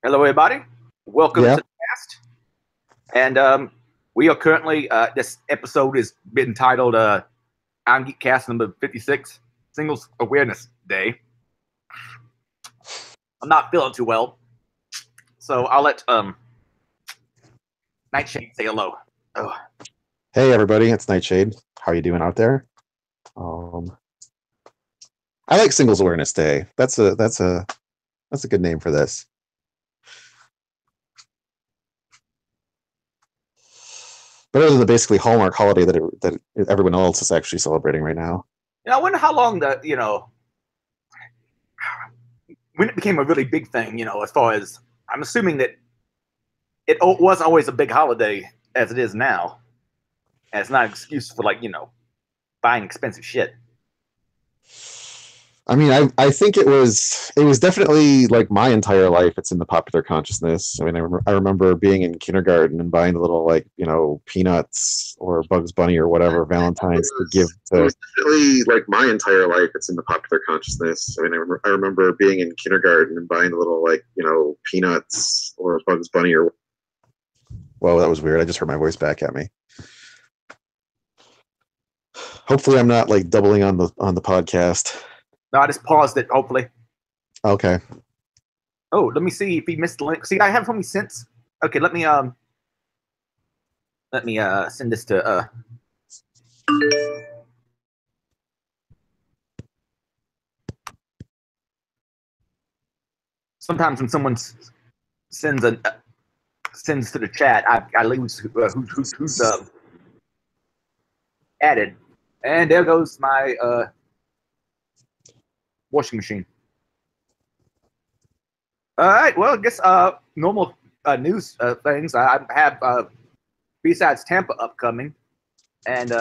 Hello, everybody. Welcome Yeah. to the cast. And we are currently, this episode is been titled Irongeek Cast number 56, Singles Awareness Day. I'm not feeling too well, so I'll let Nightshade say hello. Oh. Hey everybody, it's Nightshade. How are you doing out there? Um, I like Singles Awareness Day. That's a good name for this. Better than the basically Hallmark holiday that everyone else is actually celebrating right now. I wonder how long when it became a really big thing, as far as I'm assuming that it was always a big holiday as it is now. And it's not an excuse for, buying expensive shit. I mean, I think it was definitely like my entire life. It's in the popular consciousness. I mean, I remember being in kindergarten and buying the little peanuts or Bugs Bunny or whatever Valentine's to give to. It was definitely like my entire life. It's in the popular consciousness. I mean, I remember being in kindergarten and buying the little peanuts or Bugs Bunny or. Well, that was weird. I just heard my voice back at me. Hopefully, I'm not like doubling on the podcast. No, I just paused it, hopefully. Okay. Oh, let me see if he missed the link. See, I have only since. Okay, let me send this to sometimes when someone sends sends to the chat, I lose who's added, and there goes my washing machine. All right, well, I guess normal news things. I have besides Tampa upcoming, and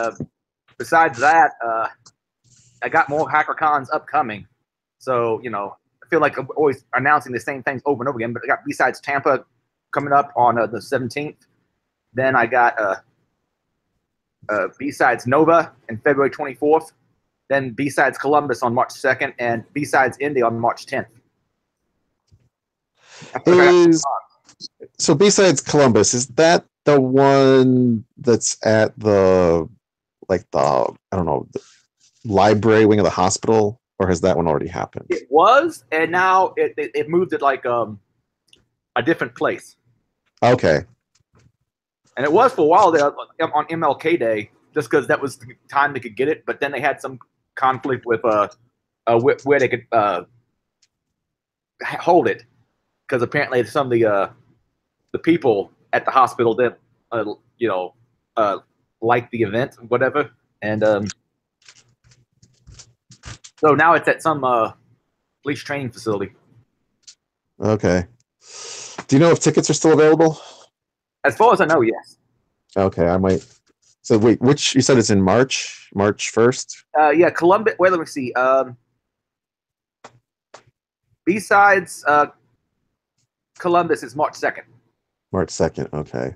besides that, I got more HackerCons upcoming. So I feel like I'm always announcing the same things over and over again. But I got besides Tampa coming up on the 17th. Then I got B-Sides Nova in February 24th, then B-Sides Columbus on March 2nd, and B-Sides Indy on March 10th. So besides Columbus, is that the one that's at the I don't know, the library wing of the hospital, or has that one already happened? It was, and now it moved it like a different place. Okay. And it was for a while there on MLK Day, just because that was the time they could get it. But then they had some conflict with where they could hold it, because apparently some of the people at the hospital didn't like the event, whatever, and so now it's at some police training facility. Okay. Do you know if tickets are still available? As far as I know, yes. Okay, I might. So wait, which you said it's in March? March 1st? Yeah, Columbus. Wait, let me see. B-Sides Columbus is March 2nd. March 2nd. Okay.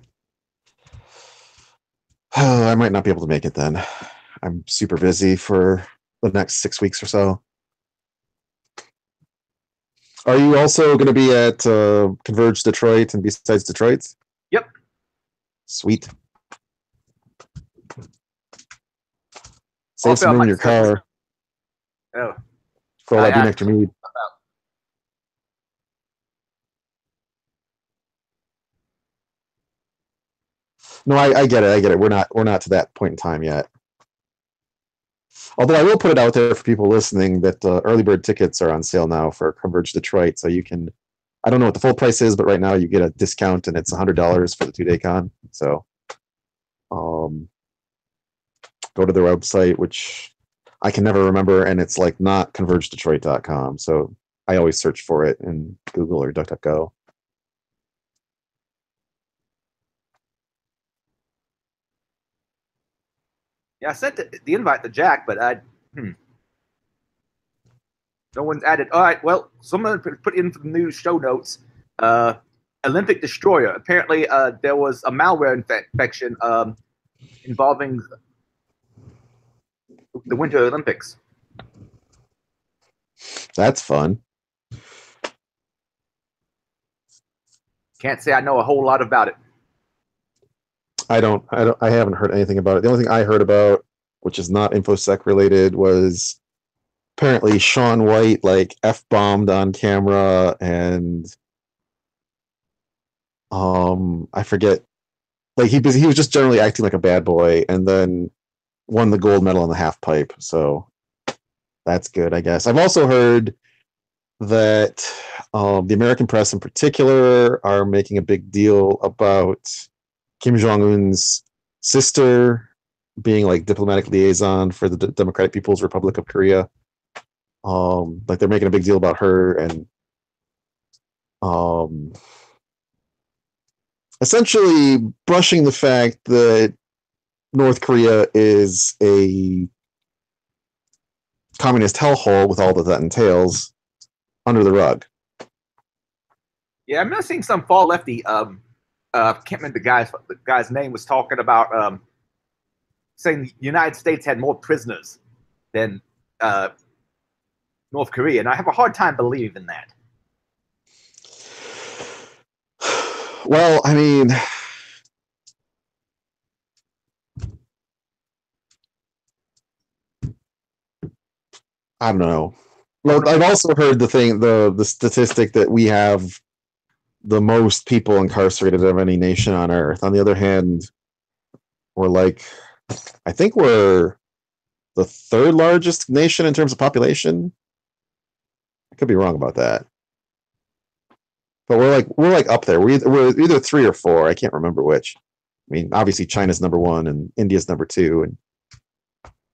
I might not be able to make it then. I'm super busy for the next 6 weeks or so. Are you also going to be at Converge Detroit and besides Detroit? Yep. Sweet. Save some room in your car. Oh. For all that being extra meat. No, I get it. I get it. We're not to that point in time yet. Although I will put it out there for people listening that early bird tickets are on sale now for Converge Detroit, so you can. I don't know what the full price is, but right now you get a discount and it's $100 for the 2-day con. So, go to their website, which I can never remember, and it's like not convergedetroit.com. So I always search for it in Google or DuckDuckGo. Yeah, I sent the invite to Jack, but no one's added. All right, well, someone put in the new show notes. Olympic Destroyer. Apparently, there was a malware infection involving the Winter Olympics. That's fun. Can't say I know a whole lot about it. I haven't heard anything about it. The only thing I heard about, which is not InfoSec related, was apparently Shaun White like F-bombed on camera, and I forget, like he was just generally acting like a bad boy, and then won the gold medal in the half pipe. So that's good, I guess. I've also heard that the American press in particular are making a big deal about Kim Jong-un's sister being like diplomatic liaison for the Democratic People's Republic of Korea. Like they're making a big deal about her, and essentially brushing the fact that North Korea is a communist hellhole with all that entails under the rug. Yeah, I remember seeing some far lefty. Can't remember the guy's name, was talking about saying the United States had more prisoners than North Korea, and I have a hard time believing that. Well, I mean, I don't know. Well, I've also heard the statistic that we have the most people incarcerated of any nation on earth. On the other hand, we're like, I think we're the third largest nation in terms of population. I could be wrong about that, but we're like up there. We're either 3 or 4. I can't remember which. I mean, obviously China's number 1 and India's number 2,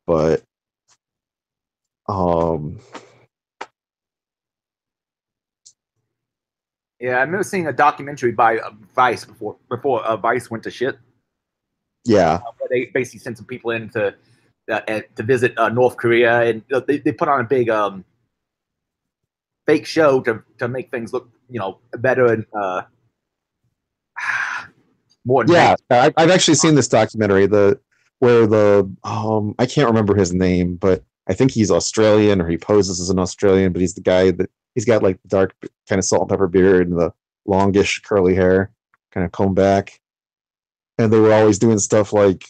but yeah, I remember seeing a documentary by Vice before Vice went to shit. Yeah, where they basically sent some people in to visit North Korea, and they put on a big fake show to make things look better and more. Yeah, I've actually seen this documentary. Where I can't remember his name, but I think he's Australian, or he poses as an Australian, but he's the guy that he's got like dark kind of salt and pepper beard and the longish curly hair kind of combed back. And they were always doing stuff like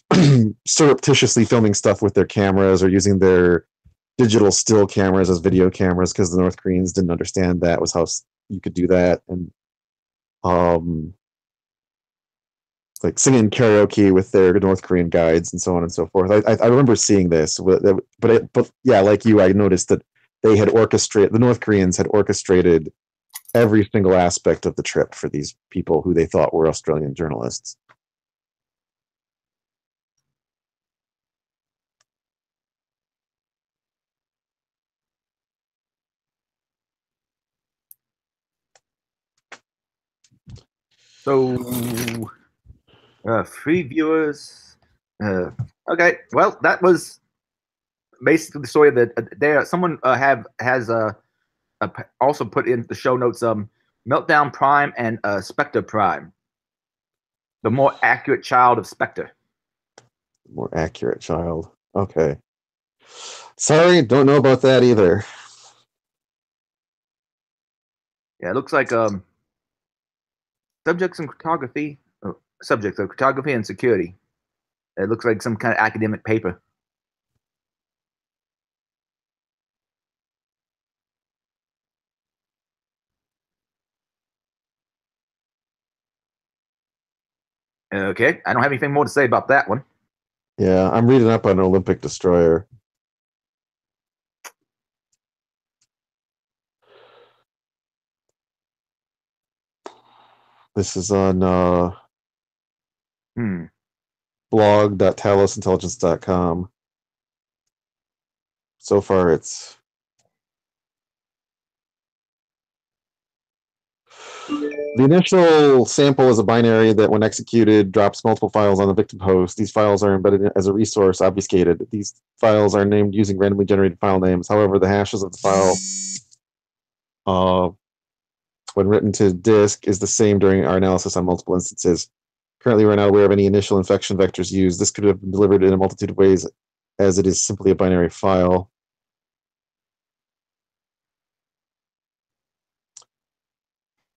surreptitiously filming stuff with their cameras or using their digital still cameras as video cameras, because the North Koreans didn't understand that was how you could do that. And like singing karaoke with their North Korean guides and so on and so forth. I remember seeing this, but yeah, like you, I noticed that the North Koreans had orchestrated every single aspect of the trip for these people who they thought were Australian journalists. So, 3 viewers. Okay, well, that was basically the story that someone has also put in the show notes. Meltdown Prime and Spectre Prime, the more accurate child of Spectre. More accurate child. Okay. Sorry, don't know about that either. Yeah, it looks like subjects of cryptography and security. It looks like some kind of academic paper. Okay, I don't have anything more to say about that one. Yeah, I'm reading up on Olympic Destroyer. This is on blog.talosintelligence.com. So far, it's the initial sample is a binary that, when executed, drops multiple files on the victim host. These files are embedded as a resource obfuscated. These files are named using randomly generated file names. However, the hashes of the file, when written to disk, is the same during our analysis on multiple instances. Currently, we're not aware of any initial infection vectors used. This could have been delivered in a multitude of ways, as it is simply a binary file.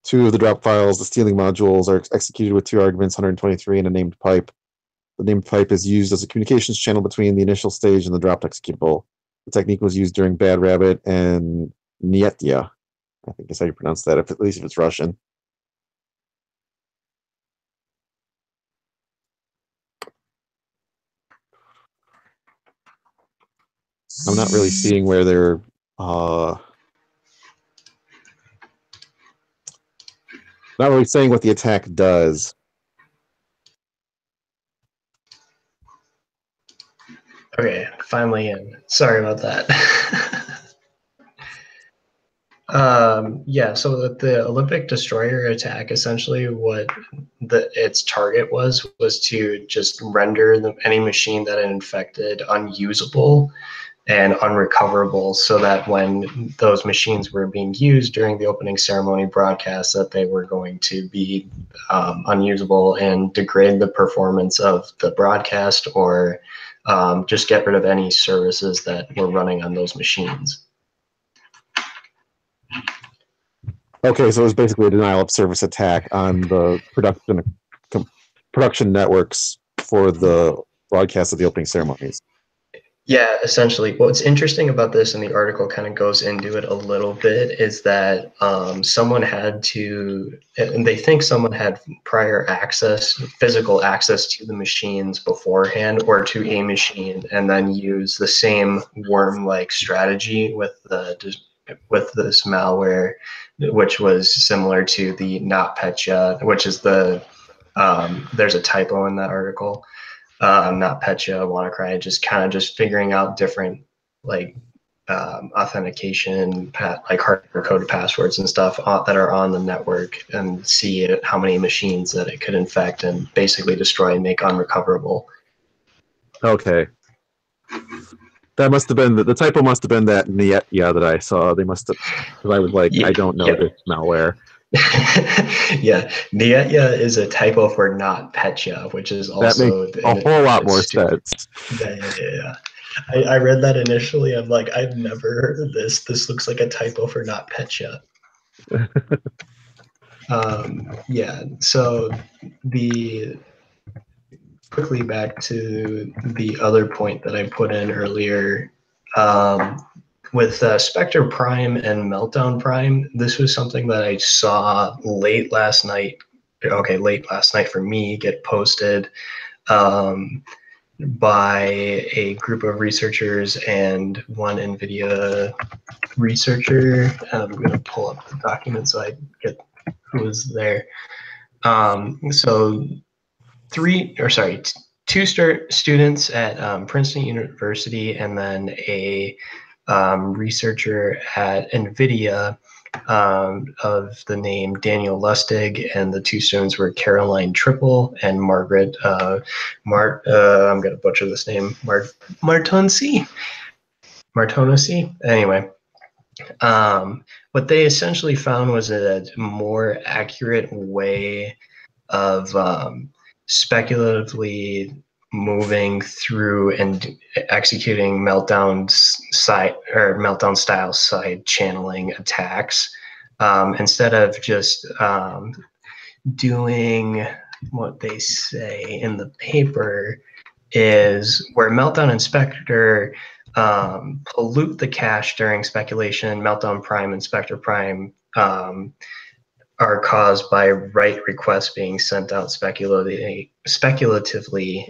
Two of the drop files, the stealing modules, are executed with two arguments, 123 and a named pipe. The named pipe is used as a communications channel between the initial stage and the dropped executable. The technique was used during Bad Rabbit and Nyetya. I think is how you pronounce that, at least if it's Russian. I'm not really seeing where they're not really saying what the attack does. Okay, finally in. Sorry about that. Yeah, so the Olympic destroyer attack, essentially what its target was to just render any machine that it infected unusable and unrecoverable, so that when those machines were being used during the opening ceremony broadcast, that they were going to be unusable and degrade the performance of the broadcast, or just get rid of any services that were running on those machines. Okay, so it was basically a denial of service attack on the production networks for the broadcast of the opening ceremonies. Yeah, essentially. What's interesting about this, and the article kind of goes into it a little bit, is that someone had to, and they think someone had prior access, physical access to the machines beforehand, or to a machine, and then use the same worm-like strategy with this malware, which was similar to the NotPetya, which is the there's a typo in that article. NotPetya, WannaCry, just figuring out different authentication, like hardware coded passwords and stuff that are on the network, and see how many machines that it could infect and basically destroy and make unrecoverable. Okay. That must have been the typo. Must have been that Nyetya that I saw. They must have, because I was like, I don't know this malware. Yeah, Nyetya is a typo for NotPetya, which is also that makes a whole lot more sense. Yeah. I read that initially. I'm like, I've never heard of this. This looks like a typo for NotPetya. Yeah. So quickly back to the other point that I put in earlier. With Spectre Prime and Meltdown Prime, this was something that I saw late last night. Okay, late last night for me, get posted by a group of researchers and one NVIDIA researcher. I'm going to pull up the document so I get who was there. So two students at Princeton University, and then a researcher at NVIDIA of the name Daniel Lustig, and the two students were Caroline Triple and Margaret I'm going to butcher this name, Martonsi. Anyway, what they essentially found was a more accurate way of speculatively moving through and executing meltdown style side channeling attacks, instead of just doing what they say in the paper, is where Meltdown and Spectre pollute the cache during speculation. Meltdown Prime and Spectre Prime are caused by write requests being sent out speculatively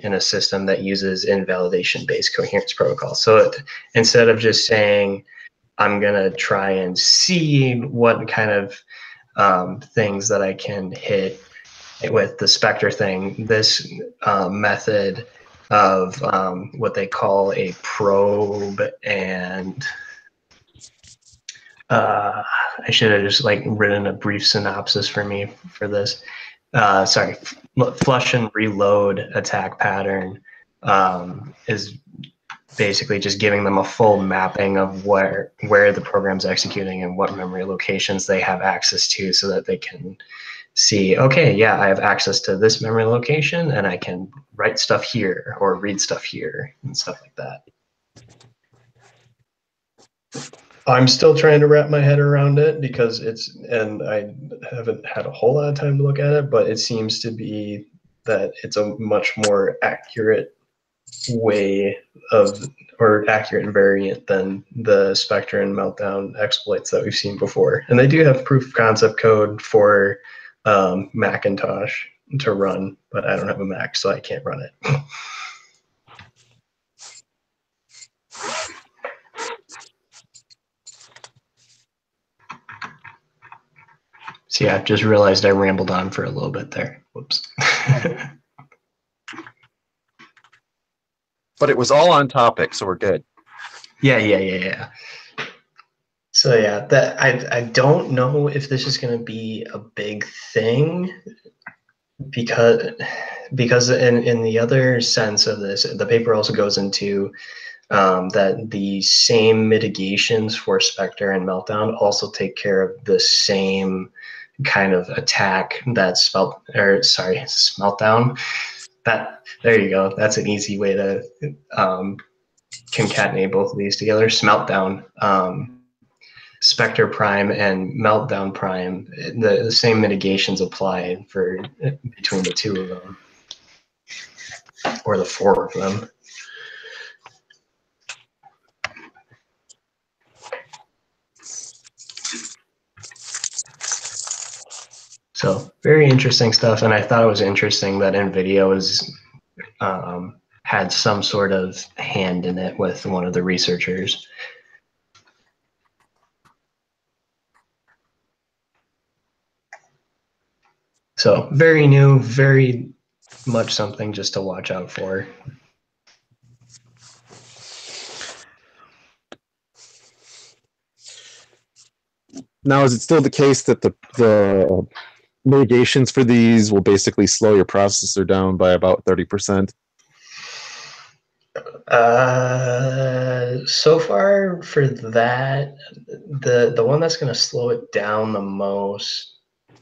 in a system that uses invalidation-based coherence protocol. So instead of just saying, I'm going to try and see what kind of things that I can hit with the Spectre thing, this method of what they call a probe, and I should have just written a brief synopsis for this. Flush and reload attack pattern is basically just giving them a full mapping of where the program's executing and what memory locations they have access to, so that they can see, okay, yeah, I have access to this memory location and I can write stuff here or read stuff here and stuff like that. I'm still trying to wrap my head around it because and I haven't had a whole lot of time to look at it, but it seems to be that it's a much more accurate way of, or accurate variant than the Spectre and Meltdown exploits that we've seen before. And they do have proof of concept code for Macintosh to run, but I don't have a Mac, so I can't run it. So yeah, just realized I rambled on for a little bit there. Whoops. But it was all on topic, so we're good. Yeah. So yeah, that I don't know if this is going to be a big thing because in the other sense of this, the paper also goes into that the same mitigations for Spectre and Meltdown also take care of the same kind of attack that Smeltdown. That there you go. That's an easy way to concatenate both of these together. Smeltdown, Spectre Prime, and Meltdown Prime. The same mitigations apply for between the two of them, or the four of them. So very interesting stuff, and I thought it was interesting that NVIDIA was had some sort of hand in it with one of the researchers. So very new, very much something just to watch out for. Now, is it still the case that the mitigations for these will basically slow your processor down by about 30%? So far for that, the one that's going to slow it down the most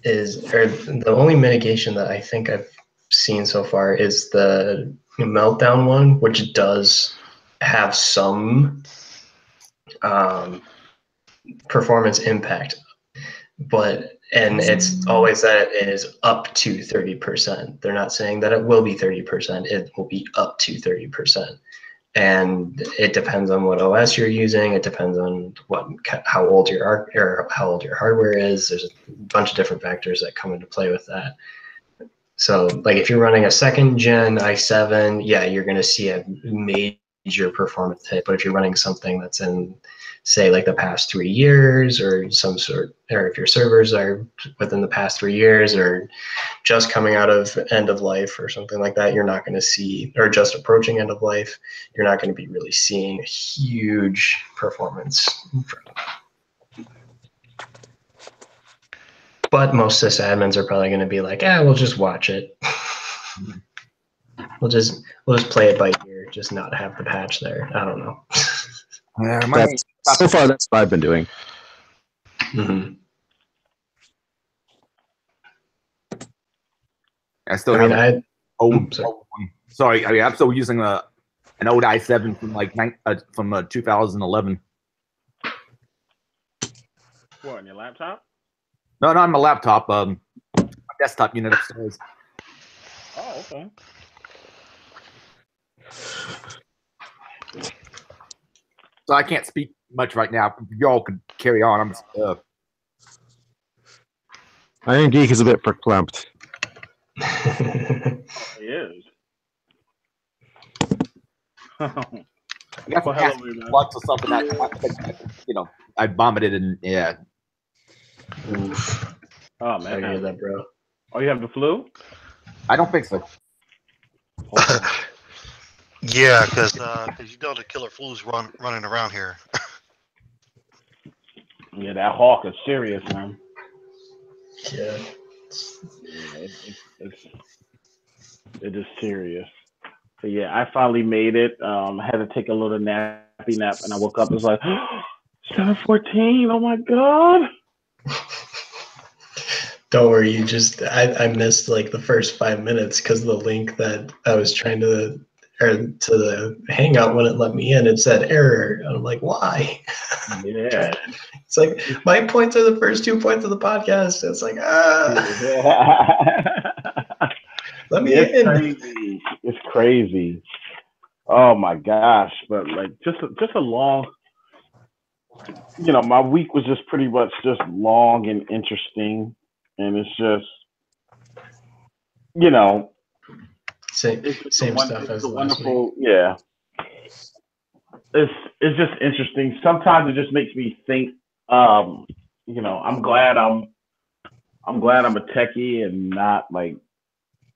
or the only mitigation that I think I've seen so far is the Meltdown one, which does have some performance impact, and it's always that it is up to 30%. They're not saying that it will be 30%. It will be up to 30%. And it depends on what OS you're using. It depends on how old your hardware is. There's a bunch of different factors that come into play with that. So, like if you're running a second gen i7, yeah, you're going to see a major performance hit. But if you're running something that's in, say, like the past 3 years, or if your servers are within the past 3 years, or just coming out of end of life or something like that, you're not going to see, or just approaching end of life, you're not going to be really seeing a huge performance. But most sysadmins are probably going to be like, we'll just watch it. We'll just play it by ear, just not have the patch there. I don't know. So far, that's what I've been doing. Mm-hmm. I still have old one. Sorry, I'm still using an old i7 from 2011. What, on your laptop? No, not on my laptop. My desktop unit upstairs. Oh, okay. So I can't speak much right now. Y'all could carry on. I'm just, Irongeek is a bit verklempt. He is. I got lots of something that I vomited and yeah. Oof. Oh man, I hear that, bro. Oh, you have the flu? I don't think so. Yeah, because you know the killer flu's running around here. Yeah, that hawk is serious, man. Yeah. It is serious. So yeah, I finally made it. I had to take a little nappy nap, and I woke up. It was like 7:14. Oh my god. Don't worry, I missed like the first 5 minutes because the link that I was trying to the Hangout wouldn't let me in. It said error. I'm like, why? Yeah. It's like my points are the first 2 points of the podcast. It's like let me It's in. crazy. It's crazy. Oh my gosh! But like, just a long. My week was just pretty much just long and interesting, and it's just, Same stuff as a last week. wonderful, yeah. It's just interesting. Sometimes it just makes me think. I'm glad I'm a techie and not like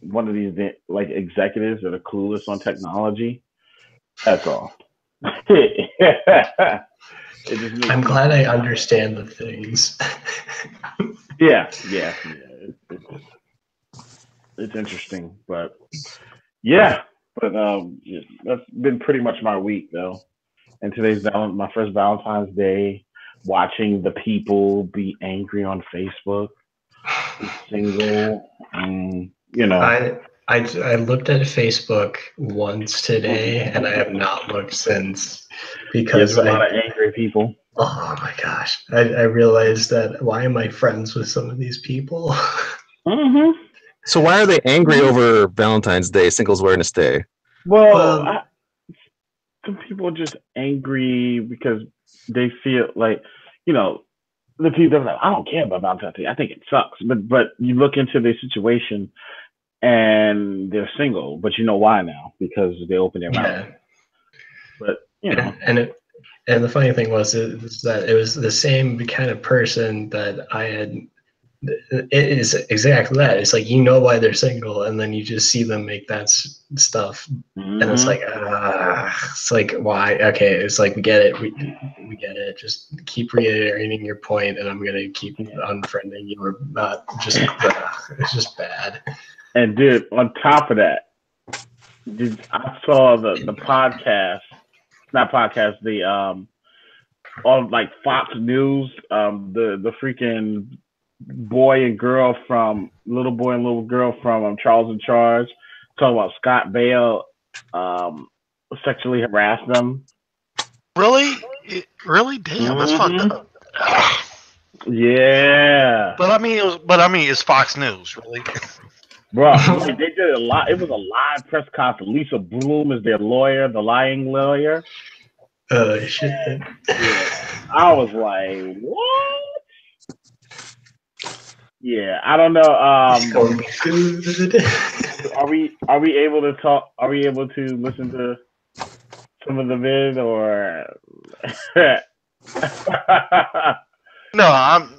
one of these like executives that are clueless on technology. That's all. I'm glad I understand the things. Yeah. It's interesting, but yeah. But that's been pretty much my week though. And today's my first Valentine's Day. Watching the people be angry on Facebook, single, I looked at Facebook once today, and I have not looked since because there's a lot of angry people. Oh my gosh! I realized that why am I friends with some of these people? Mm-hmm. So why are they angry over Valentine's Day, Singles Awareness Day? Well, some people are just angry because they feel like, the people are like, I don't care about Valentine's Day. I think it sucks. But you look into their situation and they're single, but you know why now? Because they open their mouth. But and the funny thing was that it was the same kind of person that I had. It is exactly that. It's like why they're single, and then you just see them make that stuff, and it's like, it's like why? Okay, it's like we get it, we get it. Just keep reiterating your point, and I'm gonna keep unfriending you or not. Just it's just bad. And dude, on top of that, I saw the podcast, not podcast, the on like Fox News, the freaking little boy and little girl from Charles in Charge talking about Scott Baio sexually harassed them. Really? Damn, that's fucked up. Yeah. But I mean, it's Fox News, really. Bro, they did a lot. It was a live press conference. Lisa Bloom is their lawyer, the lying lawyer. Oh shit! Yeah, I was like, what? Yeah, I don't know. It's gonna be good. Are we able to talk? Are we able to listen to some of the vid or? No, I don't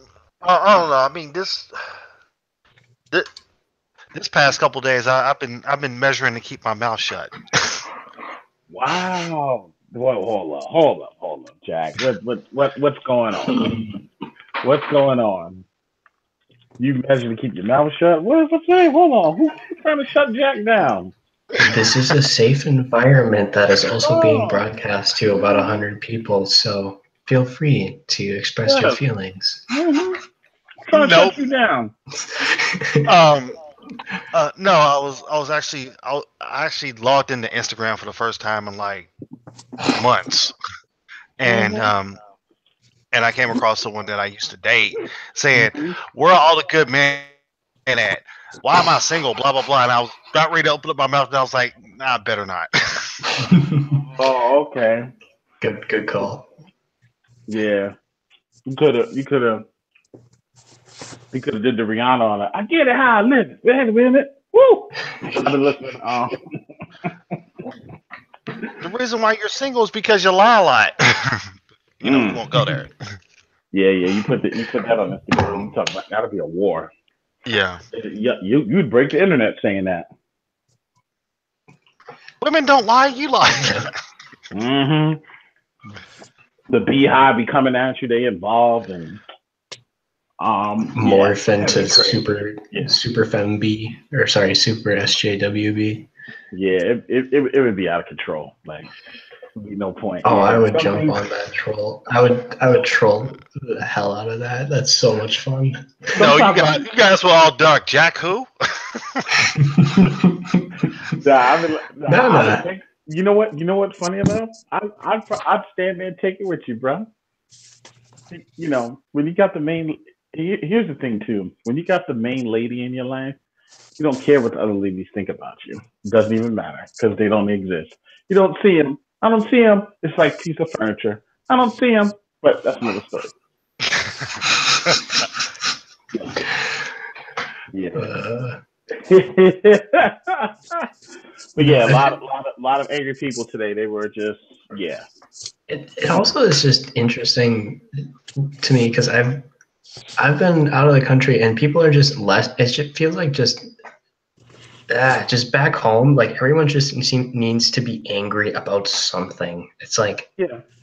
know. I mean, this past couple days, I've been measuring to keep my mouth shut. Wow. Well, hold up, Jack. What's going on? What's going on? You measure to keep your mouth shut? What is it saying? Hold on. Who's trying to shut Jack down? This is a safe environment that is also being broadcast to about 100 people, so feel free to express your feelings. Mm-hmm. Trying to shut you down. No, I actually logged into Instagram for the first time in like months, and I came across someone that I used to date saying, "Where are all the good men at? Why am I single? Blah blah blah." And I was about ready to open up my mouth, and I was like, "Nah, better not." Oh, okay. Good call. Yeah, you could have did the Rihanna on it. I get it how I live. Wait a minute. Woo! I've been listening. The reason why you're single is because you lie a lot. We won't go there. Yeah. You put that on Instagram. You talk about that'll be a war. Yeah. You'd break the internet saying that. Women don't lie. You lie. Mm-hmm. The Beehive be coming at you. They involved and morph into super FemB or sorry, super SJWB. Yeah, it would be out of control. Like, there'd be no point. Oh, I would jump on that troll. I would troll the hell out of that. That's so much fun. No, you guys were all dark. Jack who? You know what? You know what's funny about? I'd stand there and take it with you, bro. You know, when you got the main, here's the thing too. When you got the main lady in your life, you don't care what the other ladies think about you. It doesn't even matter because they don't exist. You don't see them. I don't see them. It's like piece of furniture. I don't see them. But that's another story. Yeah. But yeah, a lot of angry people today. They were just It also is just interesting to me because I've been out of the country and people are just less. It just feels like just back home, like everyone just needs to be angry about something. It's like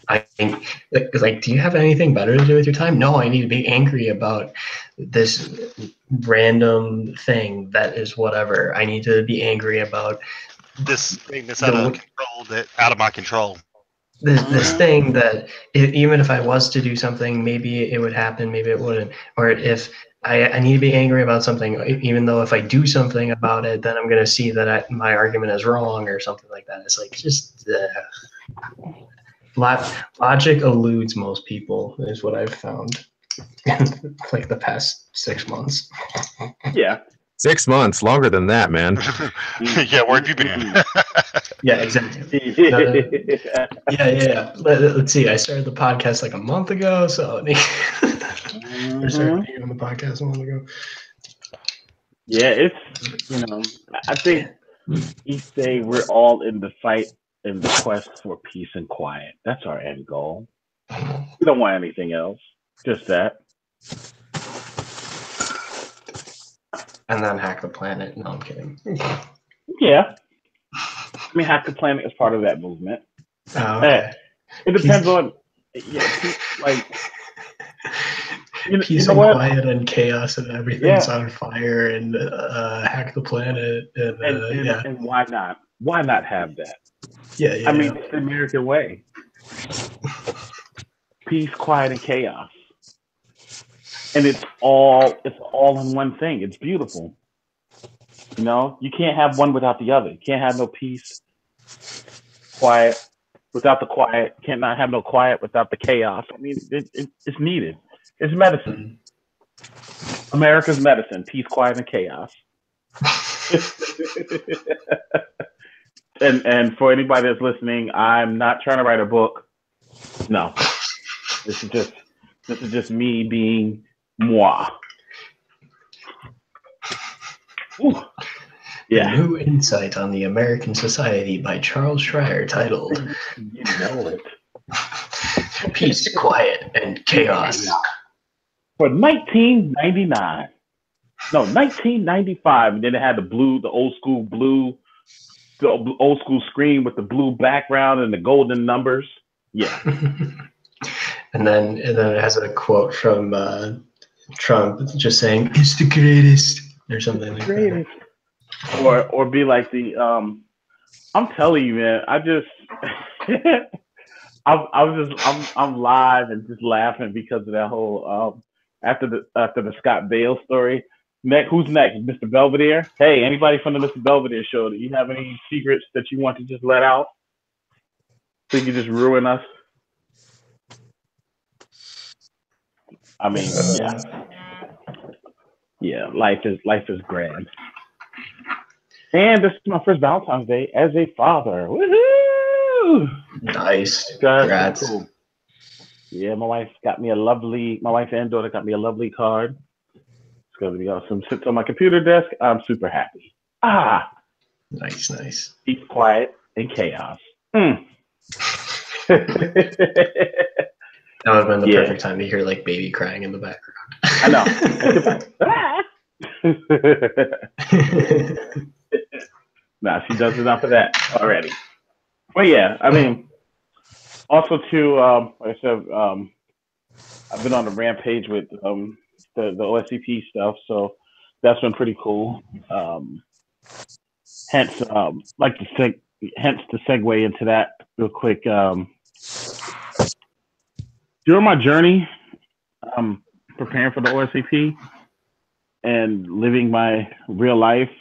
I think like, do you have anything better to do with your time? No, I need to be angry about this random thing that is whatever. I need to be angry about this thing that's out of control, out of my control. This thing that even if I was to do something, maybe it would happen, maybe it wouldn't. Or if I need to be angry about something, even though if I do something about it, then I'm going to see that my argument is wrong or something like that. It's like just logic eludes most people is what I've found in like the past 6 months. Yeah. 6 months, longer than that, man. Yeah, where have you been? Yeah, exactly. Yeah. Let's see. I started the podcast like a month ago, so I started being on the podcast a month ago. Yeah, it's I think each day we're all in the fight in the quest for peace and quiet. That's our end goal. We don't want anything else. Just that. And then hack the planet. No, I'm kidding. Yeah. I mean, hack the planet is part of that movement. Oh, okay. It depends on, like, peace and quiet and chaos and everything's on fire and hack the planet and why not? Why not have that? Yeah. I mean, it's the American way. Peace, quiet, and chaos. And it's all in one thing. It's beautiful. You know, you can't have one without the other. You can't have no peace, quiet without the quiet. Can't not have no quiet without the chaos. I mean, it's needed. It's medicine. America's medicine: peace, quiet, and chaos. and for anybody that's listening, I'm not trying to write a book. No, this is just me being moi. Ooh. Yeah. A new insight on the American society by Charles Schreier, titled "You Know It: Peace, Quiet, and Chaos." For 1999, no, 1995, and then it had the old school screen with the blue background and the golden numbers. Yeah. And then it has a quote from Trump just saying, "It's the greatest," or something like that. Or be like the I'm telling you, man, I'm live and just laughing because of that whole after the Scott Bale story. Who's next? Mr. Belvedere? Hey, anybody from the Mr. Belvedere show, do you have any secrets that you want to just let out? So you can just ruin us? I mean, yeah, life is grand. And this is my first Valentine's Day as a father. Woohoo! Nice. Congrats. Cool. Yeah, my wife and daughter got me a lovely card. It's going to be awesome. Sits on my computer desk. I'm super happy. Nice. Peace, quiet, and chaos. That would have been the perfect time to hear like baby crying in the background. I know. Nah, she does enough of that already. But yeah, I mean, also too, like I said, I've been on a rampage with the OSCP stuff, so that's been pretty cool. Hence to segue into that real quick. During my journey, preparing for the OSCP and living my real life.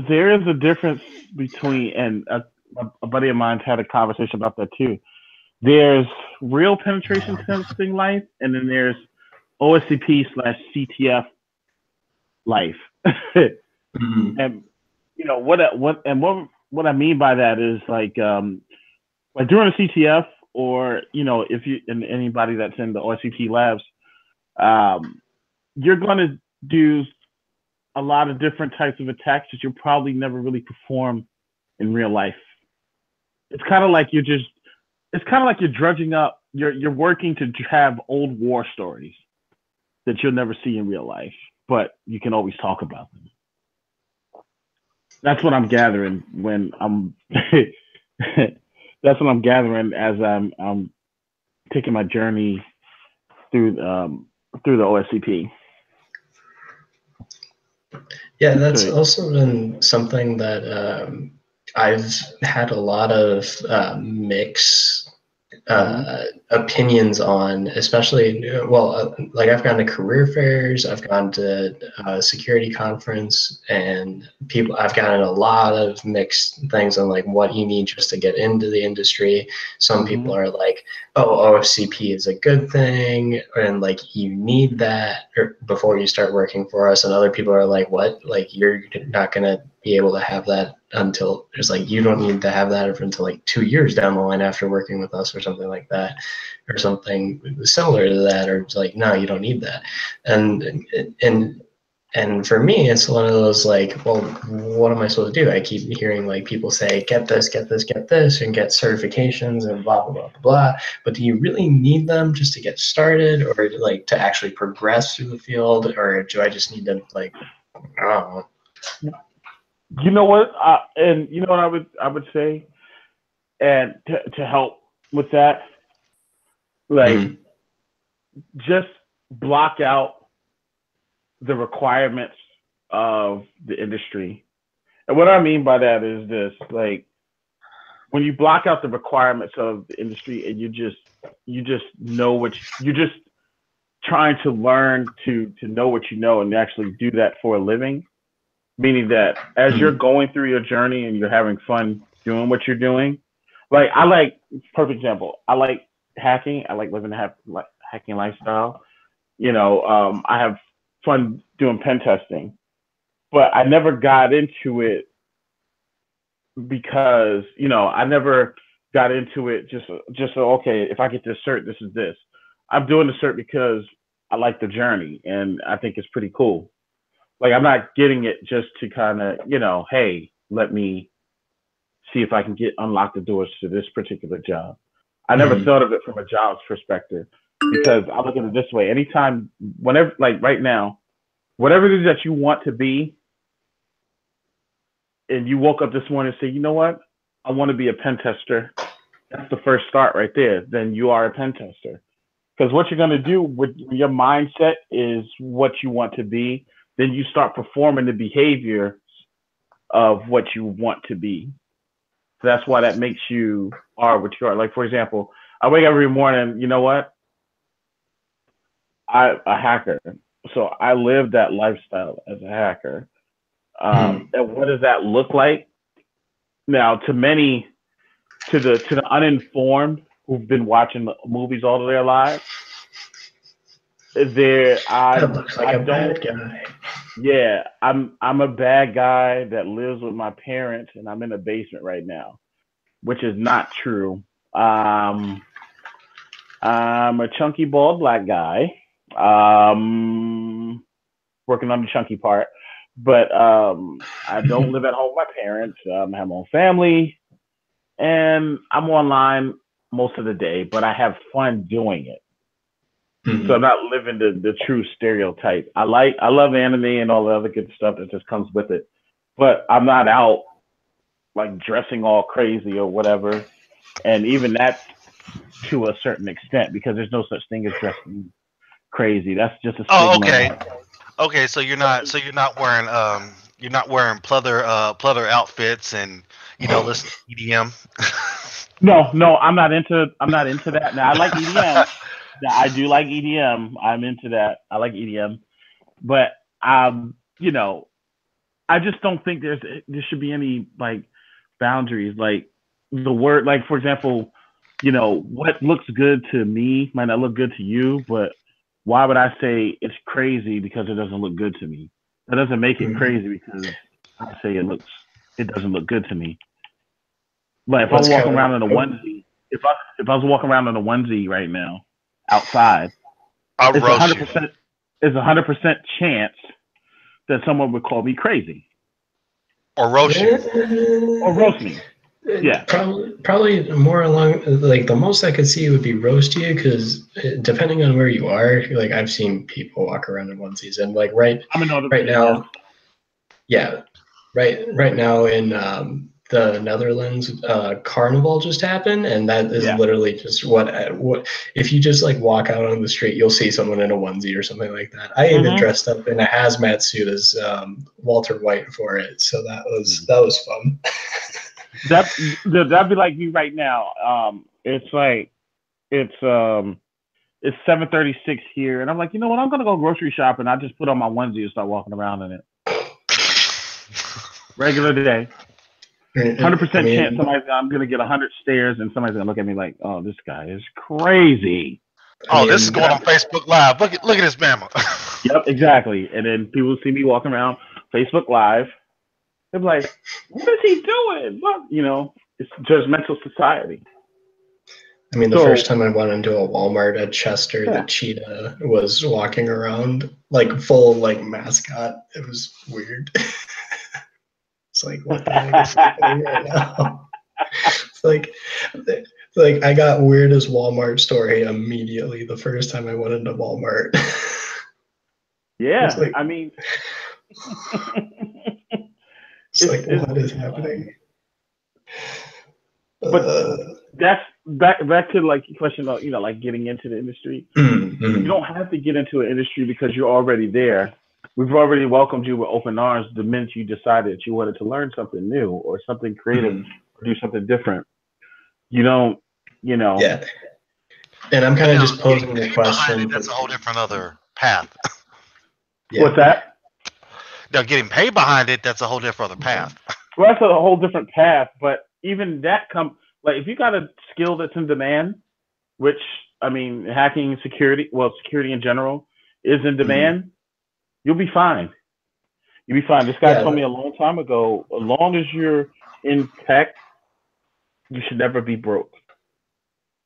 There is a difference between, and a buddy of mine's had a conversation about that too. there's real penetration testing life, and then there's OSCP/CTF life. And what I mean by that is like during the CTF, or if you and anybody that's in the OSCP labs, you're going to do a lot of different types of attacks that you'll probably never really perform in real life. It's kind of like you're drudging up. You're working to have old war stories that you'll never see in real life, but you can always talk about them. That's what I'm gathering when I'm. That's what I'm gathering as I'm taking my journey through the OSCP. Yeah, that's also been something that I've had a lot of mixed opinions on, especially, like I've gone to career fairs, I've gone to a security conference, and I've gotten a lot of mixed things on like what you need just to get into the industry. Some people are like, oh, OFCP is a good thing, and like you need that before you start working for us. And other people are like, what? Like you're not gonna be able to have that until it's like you don't need to have that until like 2 years down the line after working with us or something like that, or something similar to that, or it's like, no, you don't need that. And for me, it's one of those like, well, what am I supposed to do? I keep hearing like people say, get this, get this, get this, and get certifications and blah, blah, blah, blah, blah. But do you really need them just to get started, or like to actually progress through the field? Or do I just need to like, I don't know. You know what? And you know what I would say, and to help with that, like just block out the requirements of the industry. And what I mean by that is this: like when you block out the requirements of the industry, and you just know what you're just trying to learn to know what you know and actually do that for a living. Meaning that as you're going through your journey and you're having fun doing what you're doing, like perfect example, I like hacking. I like living a hacking lifestyle. I have fun doing pen testing, but I never got into it because, I never got into it just so, okay, if I get this cert, this is this. I'm doing the cert because I like the journey and I think it's pretty cool. Like, I'm not getting it just to kind of, hey, let me see if I can unlock the doors to this particular job. I never thought of it from a job's perspective, because I look at it this way. Whenever, like right now, whatever it is that you want to be, and you woke up this morning and say, you know what? I want to be a pen tester. That's the first start right there. Then you are a pen tester. Because what you're going to do with your mindset is what you want to be. Then you start performing the behavior of what you want to be. So that's why that makes you are what you are. Like, for example, I wake up every morning, you know what? I'm a hacker. So I live that lifestyle as a hacker. And what does that look like? Now, to the uninformed who've been watching movies all of their lives, Yeah, I'm a bad guy that lives with my parents, and I'm in a basement right now, which is not true. I'm a chunky bald black guy, working on the chunky part, but I don't live at home with my parents. I have my own family, and I'm online most of the day, but I have fun doing it. So I'm not living the true stereotype. I love anime and all the other good stuff that just comes with it, but I'm not out like dressing all crazy or whatever. And even that to a certain extent, because there's no such thing as dressing crazy. That's just a stigma. Oh, okay. Okay, so you're not wearing pleather outfits and listen to EDM. No, I'm not into that. Now I like EDM. I do like EDM. I'm into that. I like EDM, but I just don't think there should be any like boundaries. Like the word, like for example, you know, what looks good to me might not look good to you, but why would I say it's crazy because it doesn't look good to me? That doesn't make it crazy because I say it doesn't look good to me. But if I'm walking around in a onesie, if I was walking around in a onesie right now outside, I'll it's roast you. 100%. It's 100% chance that someone would call me crazy Or roast you. or roast me. Yeah. Probably more along like the most I could see would be roast you because depending on where you are, like I've seen people walk around in onesies and like right now, yeah, right now in the Netherlands, Carnival just happened, and that is literally just what if you just like walk out on the street, you'll see someone in a onesie or something like that. I even dressed up in a hazmat suit as Walter White for it, so that was fun. That'd be like me right now. It's 7:36 here, and I'm like, you know what? I'm gonna go grocery shopping. I just put on my onesie and start walking around in it. Regular day. 100% chance I'm gonna get 100 stares, and somebody's gonna look at me like, "Oh, this guy is crazy." This is going on Facebook Live. Look at this mama. Yep, exactly. And then people see me walking around Facebook Live. They're like, "What is he doing?" Look, you know, it's judgmental society. I mean, the first time I went into a Walmart at Chester, the cheetah was walking around like full like mascot. It was weird. It's like, what the heck is happening right now? It's like I got weirdest Walmart story immediately the first time I went into Walmart. Yeah, I mean, it's like, what is happening? But that's back to like your question about, you know, like getting into the industry. You don't have to get into an industry because you're already there. We've already welcomed you with open arms the minute you decided that you wanted to learn something new or something creative or do something different. You don't, you know. Yeah. And I'm kind of just posing the question. That's a whole different other path. Yeah. What's that? Now, getting paid behind it, that's a whole different other path. Well, that's a whole different path. But even that like if you got a skill that's in demand, which I mean, hacking, security in general is in demand, you'll be fine. You'll be fine. This guy told me a long time ago, as long as you're in tech, you should never be broke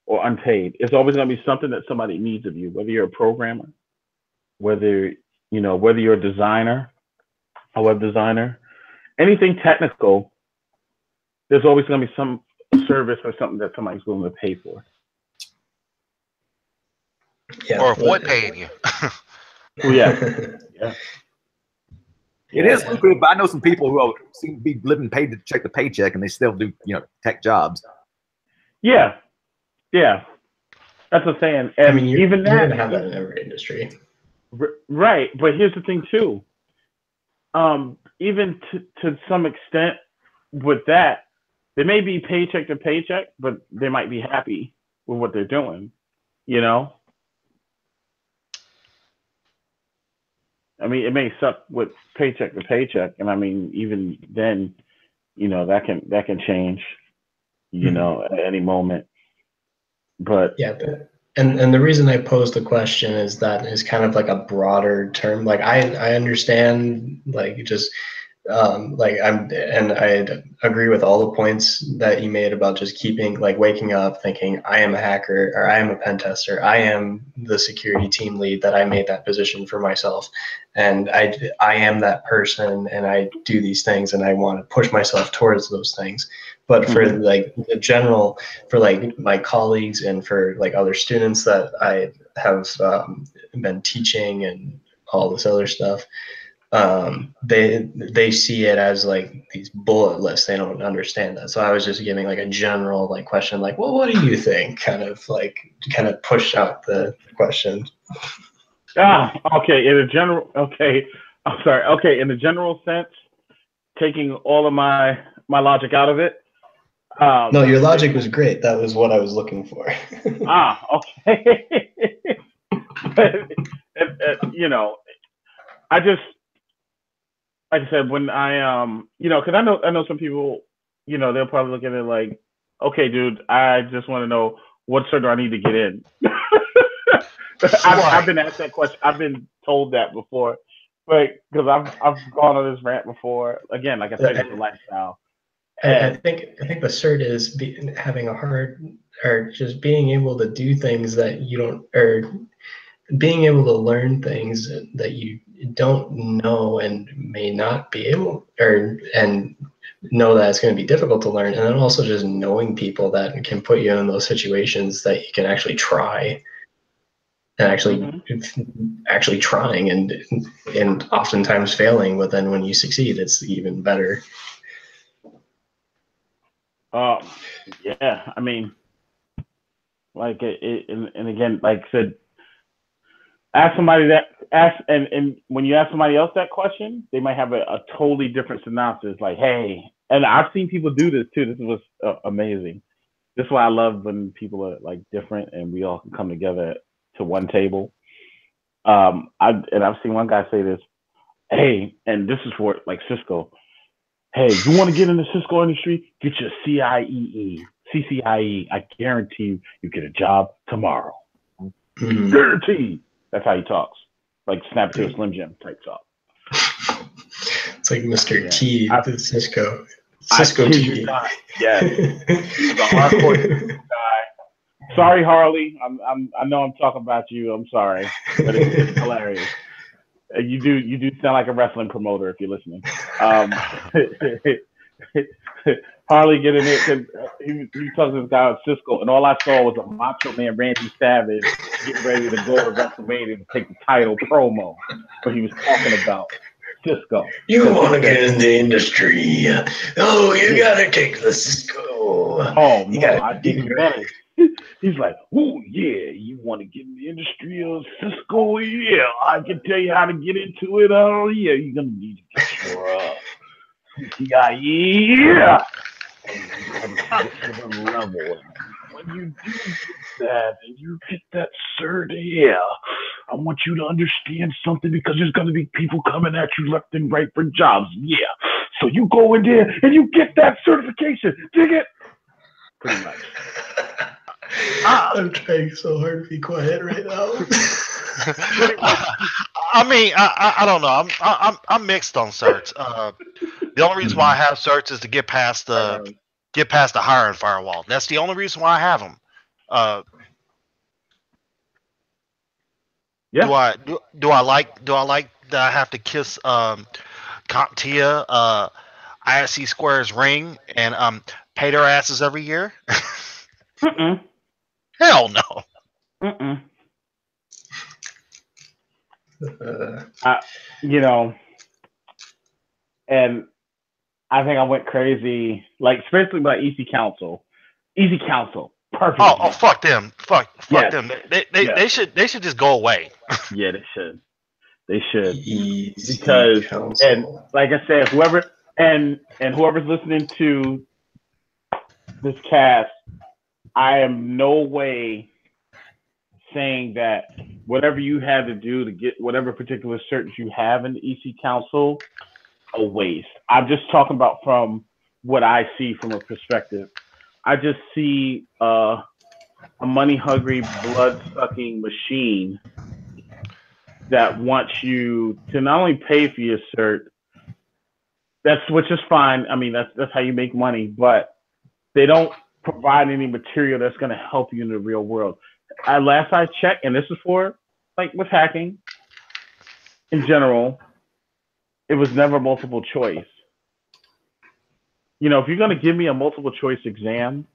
or unpaid. It's always going to be something that somebody needs of you, whether you're a programmer, whether you're a designer, a web designer, anything technical, there's always going to be some service or something that somebody's willing to pay for. Yeah. Or avoid paying you. Yeah. It is lucrative, but I know some people who seem to be living paid to check the paycheck, and they still do, tech jobs. Yeah, that's what I'm saying. And I mean, you're even going to have that in every industry, right? But here's the thing too. Even to some extent, with that, they may be paycheck to paycheck, but they might be happy with what they're doing. You know. I mean, it may suck with paycheck to paycheck, and I mean, even then, that can change, at any moment. But yeah, and the reason I posed the question is that is kind of like a broader term. Like I understand, like just I agree with all the points that you made about just keeping like waking up thinking I am a hacker or I am a pen tester. I am the security team lead, that I made that position for myself. And I am that person, and I do these things, and I want to push myself towards those things. But for like the general, for like my colleagues and for like other students that I have been teaching and all this other stuff, they see it as like these bullet lists. They don't understand that. So I was just giving like a general like question, like, well, what do you think? Kind of push out the question. Okay. In the general sense, taking all of my logic out of it. No, your logic was great. That was what I was looking for. Okay. But, I just, like I said, when I, because I know some people, they'll probably look at it like, okay, dude, I just want to know what cert do I need to get in? I've been asked that question. I've been told that before, but because I've gone on this rant before. Again, like I said, it's a lifestyle. I think the cert is having a hard, or just being able to do things that you don't, or being able to learn things that you don't know and may not be able, and know that it's going to be difficult to learn, and then also just knowing people that can put you in those situations that you can actually try, and actually trying and oftentimes failing, but then when you succeed, it's even better. Yeah, I mean, like and again, like I said, and when you ask somebody else that question, they might have a totally different synopsis. Like, hey, and I've seen people do this too. This was amazing. This is why I love when people are like different and we all can come together to one table. I've seen one guy say this. Hey, and this is for like Cisco. Hey, you want to get in the Cisco industry? Get your CCIE. I guarantee you get a job tomorrow. Guaranteed. That's how he talks. Like Snap to a Slim Jim type talk. It's like Mr. T with Cisco. Cisco T. Yeah. The hardcore guy. Sorry, Harley. I know I'm talking about you. I'm sorry. But it's hilarious. You do sound like a wrestling promoter if you're listening. Harley get in it because he talking to this guy on Cisco, and all I saw was a Macho Man Randy Savage getting ready to go to WrestleMania to take the title promo, but he was talking about Cisco. You want to get in the industry? Oh, you gotta take the Cisco. Oh no, I think better. He's like, oh yeah, you want to get in the industry of Cisco? Yeah, I can tell you how to get into it. Oh yeah, you're gonna need to get your yeah. Level. When you do get that and you get that cert, yeah, I want you to understand something because there's gonna be people coming at you left and right for jobs. Yeah, so you go in there and you get that certification. Dig it? Pretty much. I'm trying so hard to be quiet right now. I mean, I don't know. I'm mixed on certs. The only reason why I have certs is to get past the hiring firewall. That's the only reason why I have them. Yeah. Do I like that I have to kiss CompTIA, ISC Square's ring and pay their asses every year? Hell no. And I think I went crazy, like especially by EC Council. EC Council, perfect. Oh, fuck them. Fuck them. They should just go away. Yeah, they should. Because Council. And like I said, whoever's listening to this cast, I am no way saying that whatever you had to do to get whatever particular cert you have in the EC Council, a waste. I'm just talking about from what I see from a perspective. I just see a money-hungry, blood-sucking machine that wants you to not only pay for your cert, which is fine. I mean, that's how you make money, but they don't provide any material that's going to help you in the real world. Last I checked, and this is for like with hacking in general, it was never multiple choice. You know, if you're going to give me a multiple choice exam,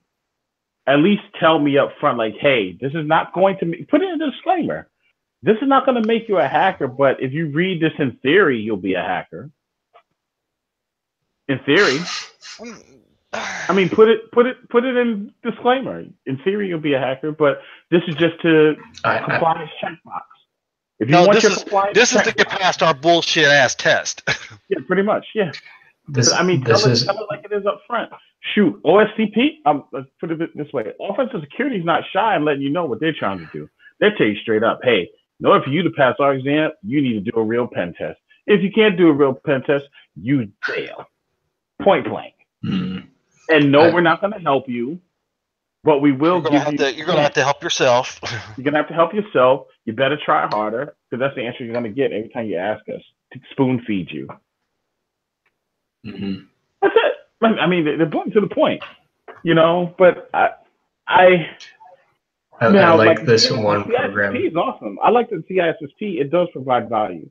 at least tell me up front, like, hey, this is not going to put in a disclaimer. This is not going to make you a hacker, but if you read this in theory, you'll be a hacker. In theory. I mean, put it in disclaimer. In theory, you'll be a hacker, but this is just to compliance checkbox. If you want your compliance, this is to get past our bullshit ass test. Yeah, pretty much. Yeah. Tell it like it is up front. Shoot, OSCP. Let's put it this way: offensive security is not shy in letting you know what they're trying to do. They tell you straight up, hey, in order for you to pass our exam, you need to do a real pen test. If you can't do a real pen test, you fail. Point blank. And no, we're not going to help you. but we will You're gonna give you. you're gonna have to help yourself. You're gonna have to help yourself. You better try harder because that's the answer you're gonna get every time you ask us to spoon feed you. Mm-hmm. That's it. I mean, they're blunt to the point, you know. But I now like this the one CISSP program. is awesome. I like the CISSP. It does provide value.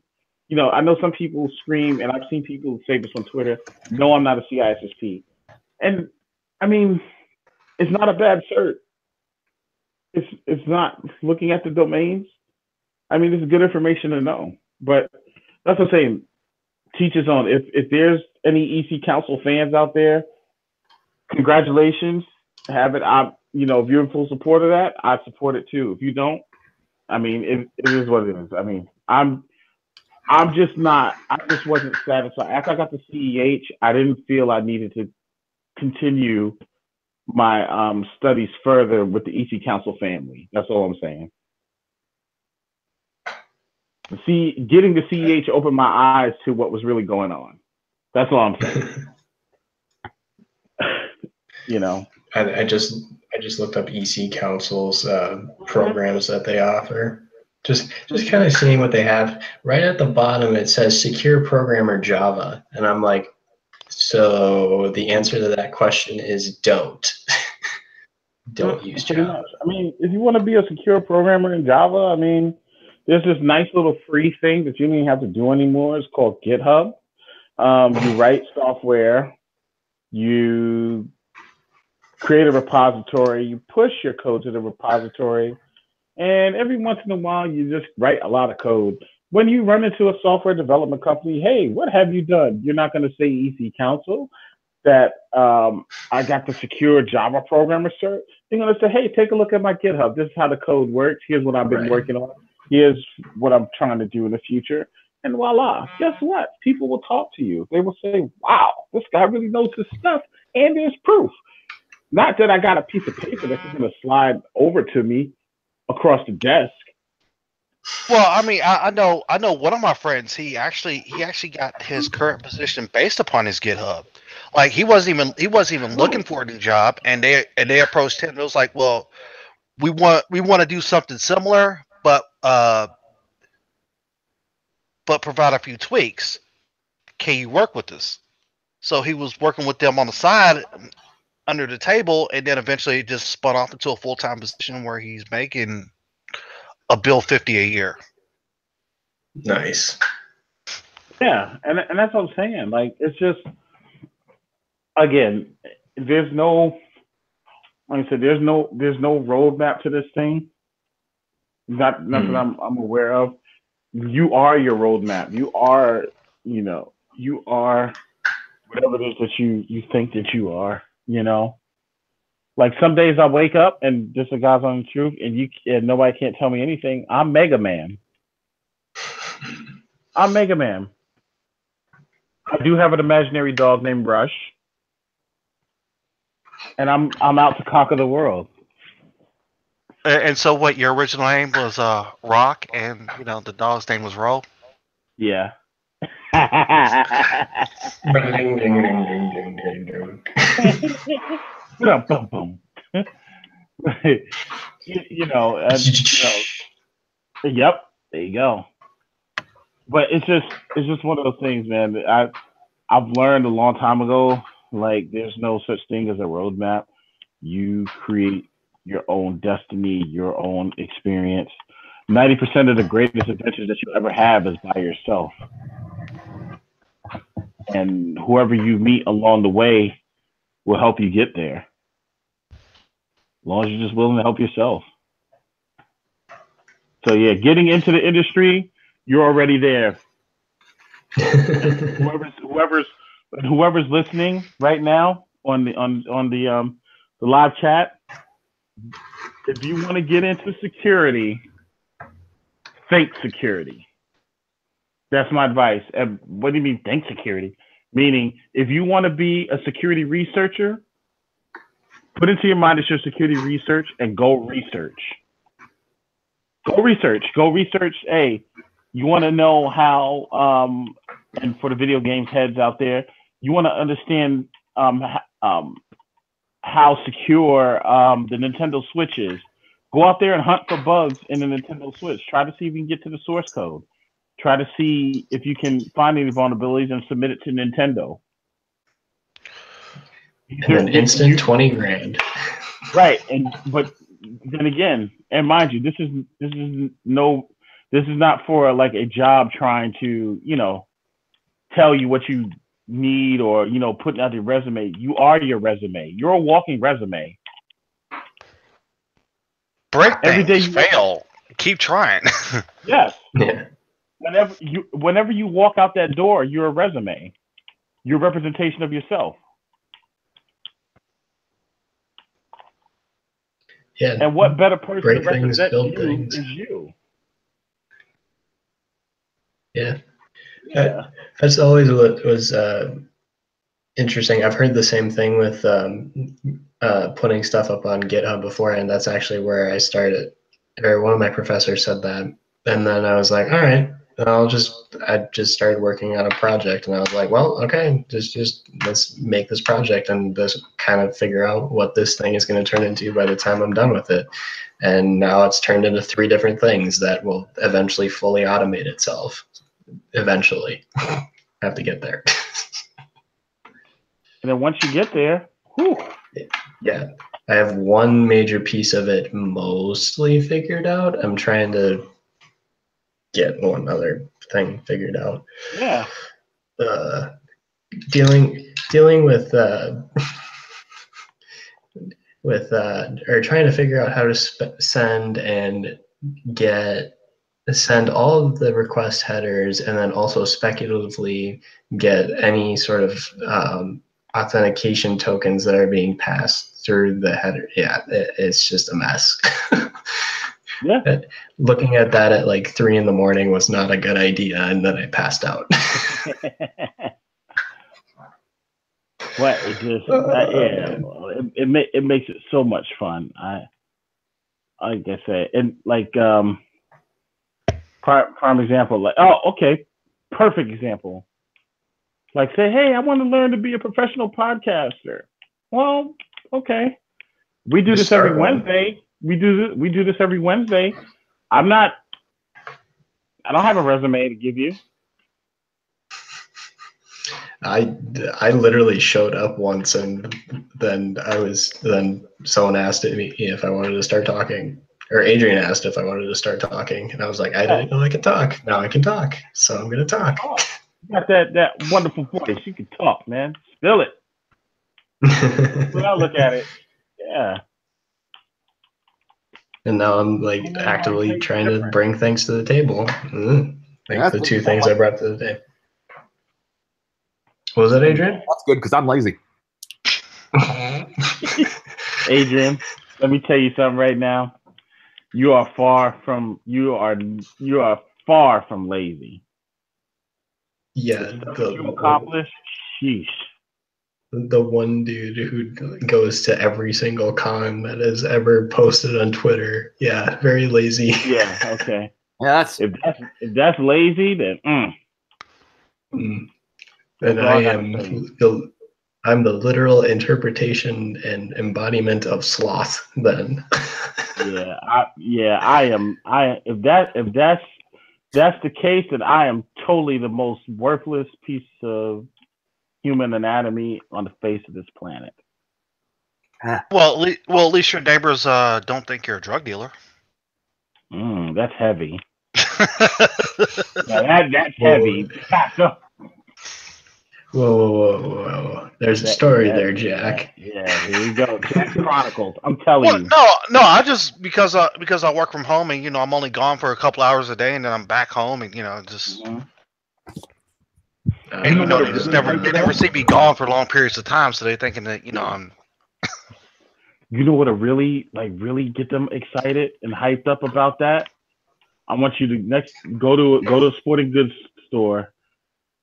You know, I know some people scream, and I've seen people say this on Twitter. No, I'm not a CISSP, and I mean, it's not a bad cert. It's not looking at the domains. I mean, it's good information to know. But that's what I'm saying. Teachers on. If there's any EC Council fans out there, congratulations. Have it. If you're in full support of that, I support it too. If you don't, I mean, it is what it is. I mean, I'm just not. I just wasn't satisfied. After I got the CEH, I didn't feel I needed to continue my studies further with the EC Council family. That's all I'm saying. Getting the CEH opened my eyes to what was really going on. That's all I'm saying. You know, I just looked up EC Council's programs that they offer. Just kind of seeing what they have. Right at the bottom, it says Secure Programmer Java, and I'm like, so the answer to that question is don't. Don't use Java. I mean, if you want to be a secure programmer in Java, I mean, there's this nice little free thing that you don't even have to do anymore. It's called GitHub. You write software, you create a repository, you push your code to the repository, and every once in a while, you just write a lot of code. When you run into a software development company, hey, what have you done? You're not going to say EC Council that I got the secure Java programmer cert. They're going to say, hey, take a look at my GitHub. This is how the code works. Here's what I've been working on. Here's what I'm trying to do in the future. And voila, guess what? People will talk to you. They will say, wow, this guy really knows his stuff. And there's proof. Not that I got a piece of paper that's just going to slide over to me across the desk. Well, I mean, I know one of my friends. He actually got his current position based upon his GitHub. Like he wasn't even looking for a new job, and they approached him. It was like, well, we want to do something similar, but provide a few tweaks. Can you work with us? So he was working with them on the side under the table, and then eventually it just spun off into a full-time position where he's making $1.50 a year. Nice. Yeah, and that's what I'm saying. Like, it's just, again, there's no, like I said, there's no roadmap to this thing. Not that I'm aware of. You are your roadmap. You are, you are whatever it is that you think that you are. Like some days I wake up and just the God's honest truth, and nobody can't tell me anything. I'm Mega Man. I'm Mega Man. I do have an imaginary dog named Rush, and I'm out to conquer the world. And so, what your original name was? Rock, and the dog's name was Roll. Yeah. Boom. Yep. There you go. But it's just one of those things, man. I've learned a long time ago, like there's no such thing as a roadmap. You create your own destiny, your own experience. 90% of the greatest adventures that you ever have is by yourself. And whoever you meet along the way will help you get there. As long as you're just willing to help yourself. So yeah, getting into the industry, you're already there. whoever's listening right now on the live chat, if you want to get into security, think security. That's my advice. And what do you mean think security? Meaning, if you want to be a security researcher, put into your mind that you're security research and go research. Go research. Hey, you want to know how, and for the video games heads out there, you want to understand how how secure the Nintendo Switch is. Go out there and hunt for bugs in the Nintendo Switch. Try to see if you can get to the source code. Try to see if you can find any vulnerabilities and submit it to Nintendo. And an instant 20 grand. Right, but then again, and mind you, this is not for like a job trying to, tell you what you need or, putting out your resume. You are your resume. You're a walking resume. Break Every day things, fail. Keep trying. Yes. Yeah. Whenever you walk out that door, you're a resume. You're a representation of yourself. Yeah. And what better person Break to things, represent build you things. is you? Yeah. Yeah. That's always what was interesting. I've heard the same thing with putting stuff up on GitHub beforehand. That's actually where I started, or one of my professors said that. And then I was like, all right, I just started working on a project, and I was like, well, okay, just let's make this project and just kind of figure out what this thing is going to turn into by the time I'm done with it. And now it's turned into 3 different things that will eventually fully automate itself. Eventually, I have to get there. And then once you get there, whew. Yeah, I have one major piece of it mostly figured out. I'm trying to get one other thing figured out. Yeah. Dealing with or trying to figure out how to send all of the request headers, and then also speculatively get any sort of authentication tokens that are being passed through the header. Yeah, it's just a mess. Yeah. Looking at that at like 3 a.m. was not a good idea, and then I passed out. But it just it makes it so much fun. Like I said, and like prime example, like perfect example. Like say, hey, I want to learn to be a professional podcaster. Well, okay, we do this every Wednesday. We do this every Wednesday. I don't have a resume to give you. I literally showed up once, and then someone asked me if I wanted to start talking, or Adrian asked if I wanted to start talking, and I was like, I didn't know I could talk. Now I can talk, so I'm gonna talk. Oh, you got that wonderful voice. You can talk, man. Spill it. When I look at it, yeah. And now I'm like actively trying to bring things to the table. Like the 2 things I brought to the table. What was that, Adrian? That's good because I'm lazy. Adrian, let me tell you something right now. You are far from lazy. Yeah, you accomplish. Sheesh. The one dude who goes to every single con that has ever posted on Twitter. Yeah, very lazy. Yeah. Okay. Yeah, if that's lazy, then. And I'm the literal interpretation and embodiment of sloth. Then. I am. If that's the case, then I am totally the most worthless piece of human anatomy on the face of this planet. Well, at least your neighbors don't think you're a drug dealer. That's heavy. That's heavy. Whoa. There's a story there, Jack. Yeah, here we go. Jack Chronicles. I'm telling you. No, I just because I work from home, and I'm only gone for a couple hours a day, and then I'm back home, and just and they never see me gone for long periods of time, so they're thinking that I'm. You know what'll really get them excited and hyped up about that? I want you to next go to a sporting goods store,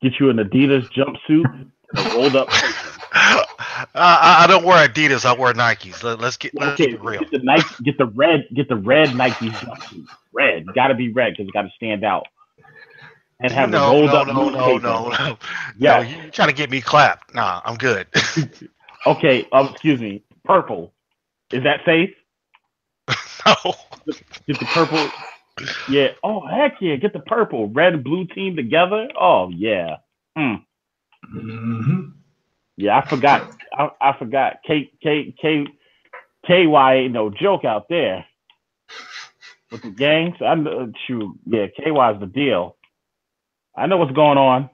get you an Adidas jumpsuit and a rolled up. I don't wear Adidas. I wear Nikes. Let's get real. Get the red Nike jumpsuit. Red, got to be red because it got to stand out. And have the rolled up. No. You're trying to get me clapped. Nah, I'm good. Okay. Excuse me. Purple. Is that safe? No. Get the purple. Yeah. Oh, heck yeah. Get the purple. Red and blue team together. Oh, yeah. Yeah, I forgot. I forgot. KY ain't no joke out there. With the gangs. Shoot. Yeah, KY's the deal. I know what's going on.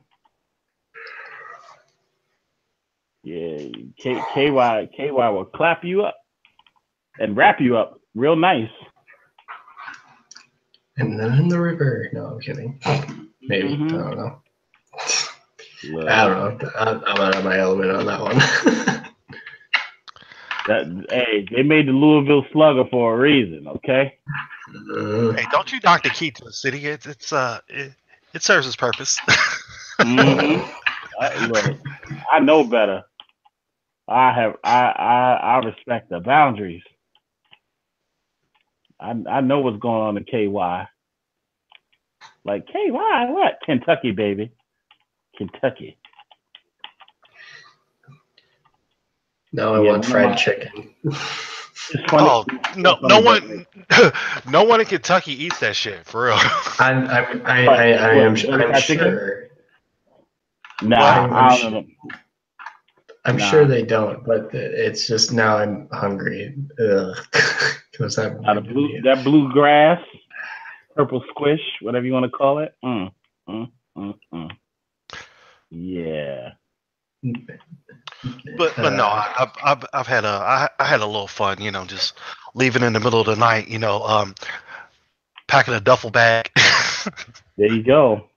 Yeah, KY will clap you up and wrap you up real nice. And then in the river. No, I'm kidding. Maybe. I don't know. I don't know. I'm out of my element on that one. Hey, they made the Louisville Slugger for a reason, okay? Hey, don't you knock the key to the city. It serves its purpose. Look, I know better. I respect the boundaries. I know what's going on in KY. Like KY, what? Kentucky, baby. Kentucky. No, I want fried chicken. Oh no! No one in Kentucky eats that shit for real. I'm sure. Nah, I don't know. I'm sure they don't, but it's just now I'm hungry. Because that bluegrass, purple squish, whatever you want to call it. Yeah. But no, I've had I had a little fun, just leaving in the middle of the night, packing a duffel bag. There you go.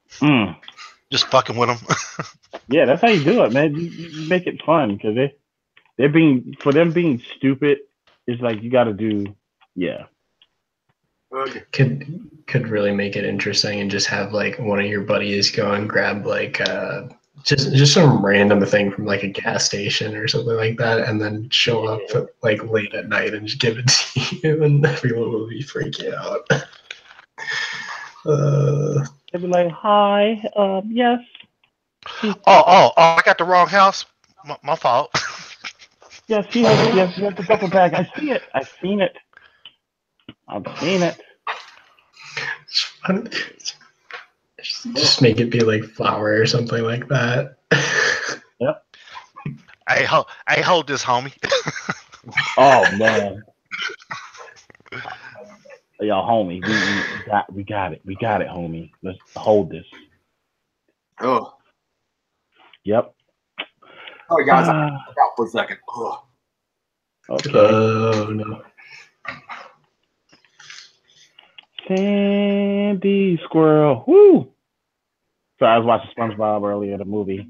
Just fucking with them. Yeah, that's how you do it, man. You make it fun because they're being stupid. It's like you got to do, yeah. Could really make it interesting and just have like one of your buddies go and grab like just some random thing from like a gas station or something like that, and then show up like late at night and just give it to you, and everyone will be freaking out. They'd be like, "Hi, yes." Oh! I got the wrong house. My fault. Yes, he has the duffel bag. I see it. I've seen it. It's fun. Just make it be like flour or something like that. Yep. Hey, hold this, homie. Oh man. Yo, homie, we got it. We got it, homie. Let's hold this. Oh. Yep. Oh, guys, I out for a second. Oh. Okay. Oh no. Sandy Squirrel. Woo! So I was watching SpongeBob earlier, the movie.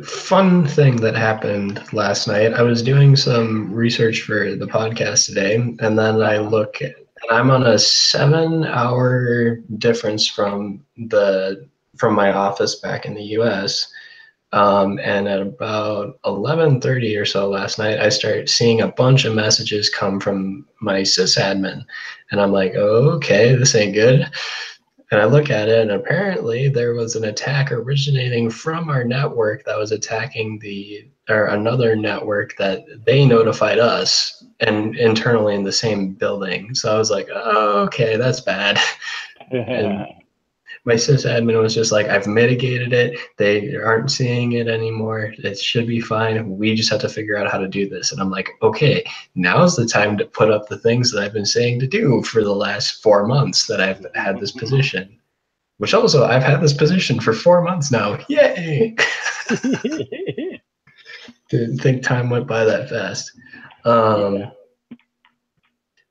Fun thing that happened last night. I was doing some research for the podcast today, and then I look, and I'm on a 7-hour difference from my office back in the U.S. And at about 11:30 or so last night, I start seeing a bunch of messages come from my sysadmin, and I'm like, oh, okay, this ain't good. And I look at it, and apparently there was an attack originating from our network that was attacking another network that they notified us, and internally in the same building. So I was like, oh, okay, that's bad. And my sysadmin was just like, I've mitigated it. They aren't seeing it anymore. It should be fine. We just have to figure out how to do this. And I'm like, okay, now's the time to put up the things that I've been saying to do for the last 4 months that I've had this position. Which also, I've had this position for 4 months now. Yay! Didn't think time went by that fast.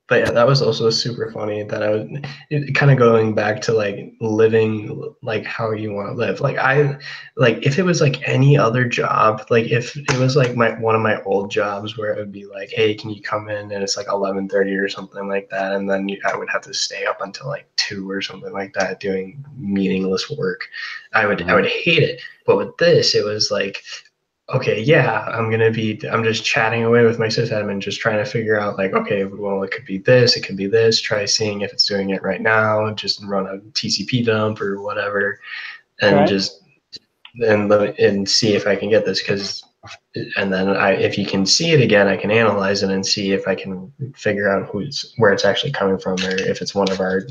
But yeah, that was also super funny that kind of going back to like living like how you want to live. Like if it was like any other job, like if it was like one of my old jobs where it would be like, hey, can you come in, and it's like 11:30 or something like that, and then I would have to stay up until like 2 or something like that doing meaningless work. I would hate it. But with this, it was like, okay, yeah, I'm just chatting away with my sysadmin, just trying to figure out like, okay, well, it could be this, try seeing if it's doing it right now, just run a TCP dump or whatever, and and see if I can get this, and then if you can see it again, I can analyze it and see if I can figure out where it's actually coming from, or if it's one of our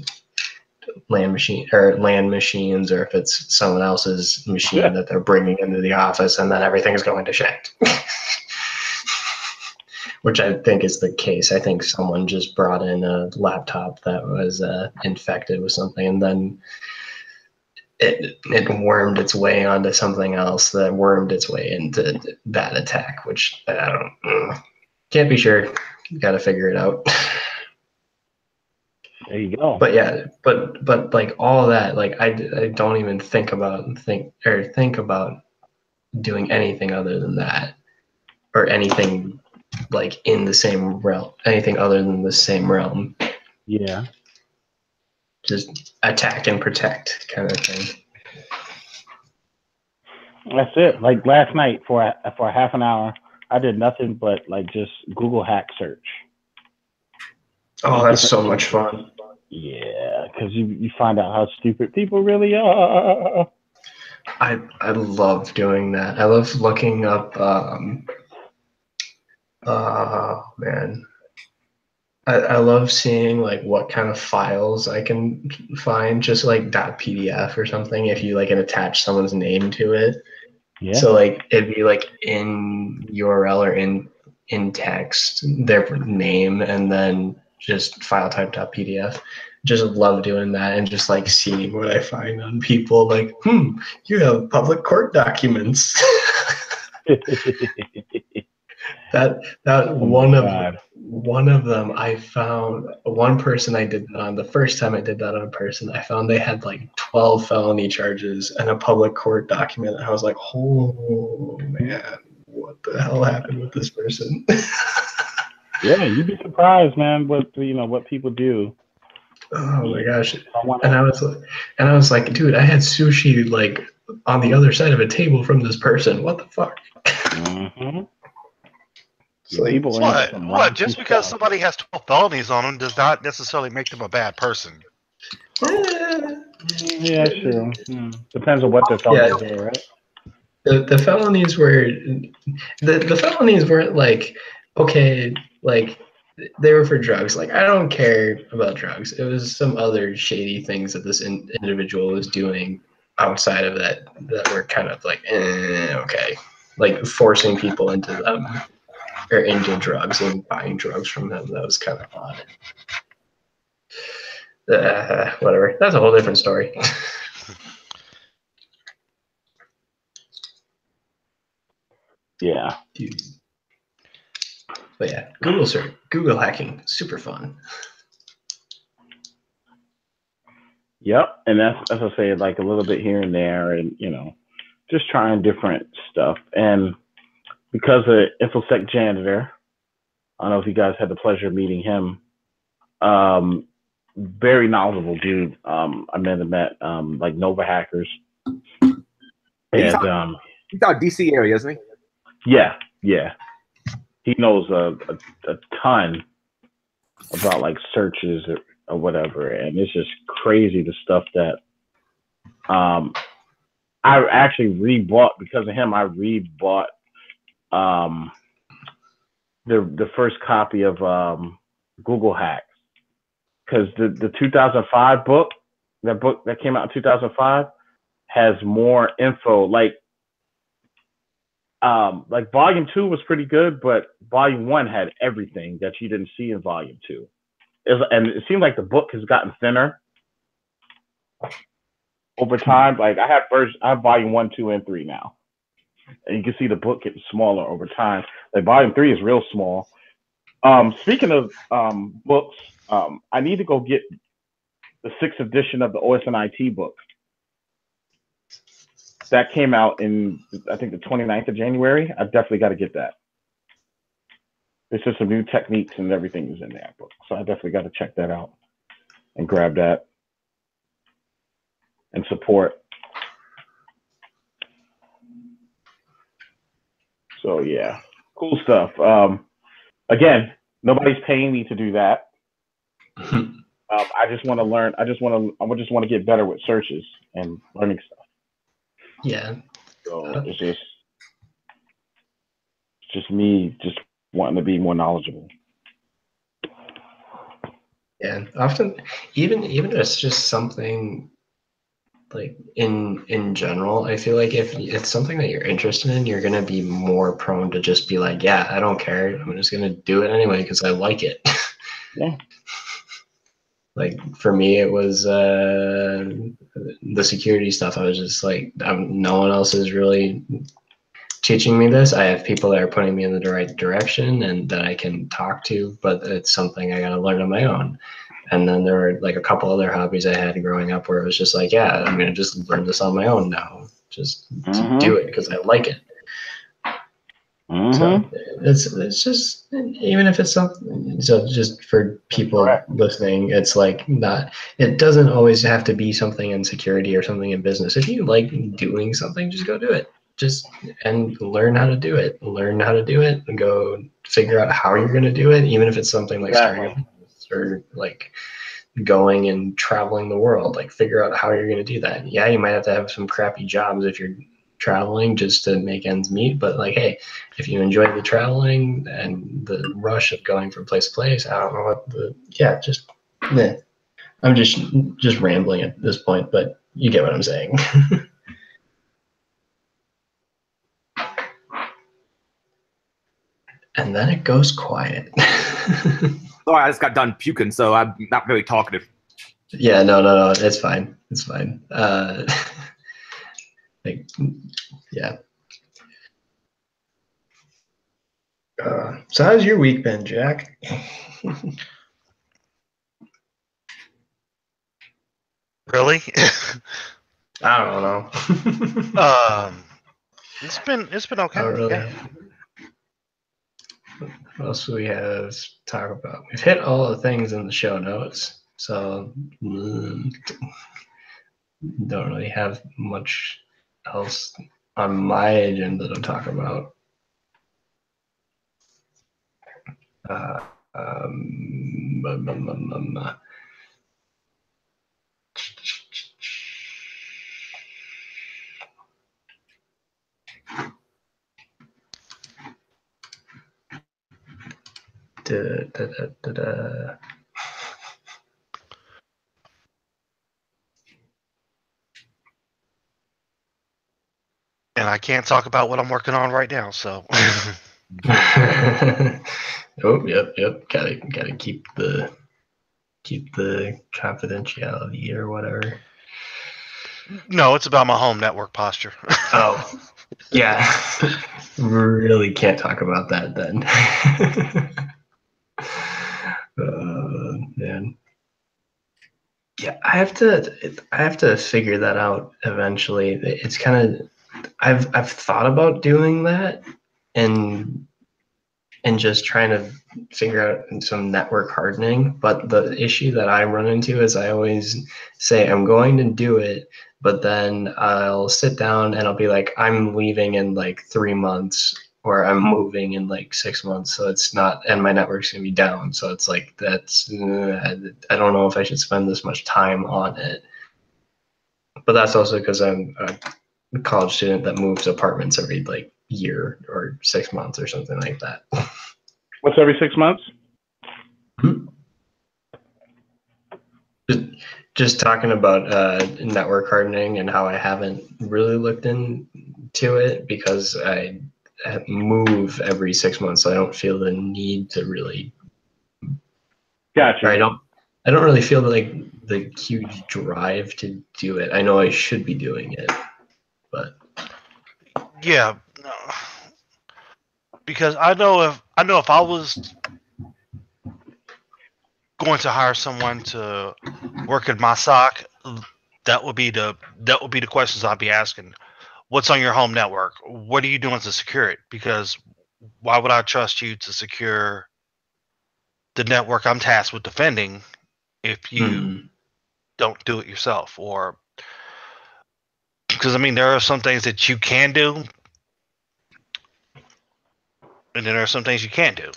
land machines, or if it's someone else's machine that they're bringing into the office, and then everything is going to shit. Which I think is the case. I think someone just brought in a laptop that was infected with something, and then it wormed its way onto something else that wormed its way into that attack, which I can't be sure. Got to figure it out. There you go. But yeah, but like all that, like I don't even think about doing anything other than that, or anything like in the same realm, anything other than the same realm. Yeah. Just attack and protect kind of thing. That's it. Like last night for a half an hour, I did nothing but like just Google hack search. Oh, that's so much fun. Yeah, because you find out how stupid people really are. I love doing that. I love looking up. Man, I love seeing like what kind of files I can find, just like .pdf or something. If you like can attach someone's name to it, Yeah. so like it'd be like in URL or in text their name, and then just file type .pdf. Just love doing that, and just like seeing what I find on people. Like, you have public court documents. that one of them I found. One person I did that on. The first time I did that on a person, I found they had like 12 felony charges and a public court document. I was like, oh man, what the hell happened with this person? Yeah, you'd be surprised, man, what people do. Oh my gosh. And I was like, dude, I had sushi like on the other side of a table from this person. What the fuck? Mm-hmm. So like, people what? Just because somebody has 12 felonies on them does not necessarily make them a bad person. Yeah, sure. Depends on what their felonies are, right? The felonies were the felonies weren't like, okay, like they were for drugs. Like I don't care about drugs. It was some other shady things that this individual was doing outside of that were kind of like okay, like forcing people into them or into drugs and buying drugs from them. That was kind of odd. Whatever. That's a whole different story. Yeah. Dude. But yeah, Google hacking, super fun. Yep, and that's as I say, like a little bit here and there, and just trying different stuff. And because of InfoSec janitor, I don't know if you guys had the pleasure of meeting him. Very knowledgeable dude. I met like Nova hackers. He's out DC area, isn't he? Yeah. He knows a ton about like searches or whatever, and it's just crazy the stuff that I actually rebought because of him. I rebought the first copy of Google Hacks, because the 2005 book, that came out in 2005, has more info. Like volume 2 was pretty good, but volume 1 had everything that you didn't see in volume 2. And it seemed like the book has gotten thinner over time. Like I have volume 1, 2, and 3 now, and you can see the book getting smaller over time. Like volume 3 is real small. Speaking of books, I need to go get the 6th edition of the OS and IT book. That came out in, I think, the 29th of January. I definitely got to get that. There's just some new techniques and everything is in that book. So I definitely got to check that out and grab that and support. So yeah, cool stuff. Again, nobody's paying me to do that. I just want to learn. I just want to get better with searches and learning stuff. Yeah. So it's just me just wanting to be more knowledgeable. Yeah. Often, even if it's just something like in general, I feel like if it's something that you're interested in, you're gonna be more prone to just be like, yeah, I don't care. I'm just gonna do it anyway because I like it. Yeah. Like for me, it was the security stuff. I was just like, no one else is really teaching me this. I have people that are putting me in the right direction and that I can talk to, but it's something I got to learn on my own. And then there were like a couple other hobbies I had growing up where it was just like, yeah, I'm going to just learn this on my own now. Just to do it because I like it. So it's just, even if it's something, so just for people listening, it's like it doesn't always have to be something in security or something in business. If you like doing something, just go do it. And learn how to do it. Learn how to do it and go figure out how you're going to do it, even if it's something like starting a business or like going and traveling the world. Like figure out how you're going to do that. Yeah, you might have to have some crappy jobs if you're traveling just to make ends meet, but like, hey, if you enjoy the traveling and the rush of going from place to place, I don't know what I'm just rambling at this point, but you get what I'm saying. And then it goes quiet. Sorry, I just got done puking, so I'm not really talkative. Yeah, no, it's fine. It's fine. Like, yeah. So how's your week been, Jack? Really? I don't know. It's been okay. Oh, really? Yeah. What else do we have to talk about? We've hit all the things in the show notes, so don't really have much else on my agenda to talk about. Um, And I can't talk about what I'm working on right now, so. Oh, yep. Gotta keep the confidentiality or whatever. No, it's about my home network posture. Oh, yeah. Really can't talk about that then. Man. Yeah, I have to figure that out eventually. It's kind of I've thought about doing that and just trying to figure out some network hardening. But the issue that I run into is I always say I'm going to do it, but then I'll sit down and I'll be like, I'm leaving in like 3 months or I'm moving in like 6 months. So it's not, and my network's going to be down. So it's like, I don't know if I should spend this much time on it. But that's also because I'm a college student that moves apartments every like year or 6 months or something like that. What's every 6 months? Just talking about network hardening and how I haven't really looked into it because I move every 6 months, so I don't feel the need to really. Gotcha. I don't really feel like the huge drive to do it. I know I should be doing it, but Yeah, because I know if I was going to hire someone to work in my SOC, that would be the questions I'd be asking. What's on your home network? What are you doing to secure it? Because why would I trust you to secure the network I'm tasked with defending if you don't do it yourself? Or because I mean, there are some things that you can do, and then there are some things you can't do.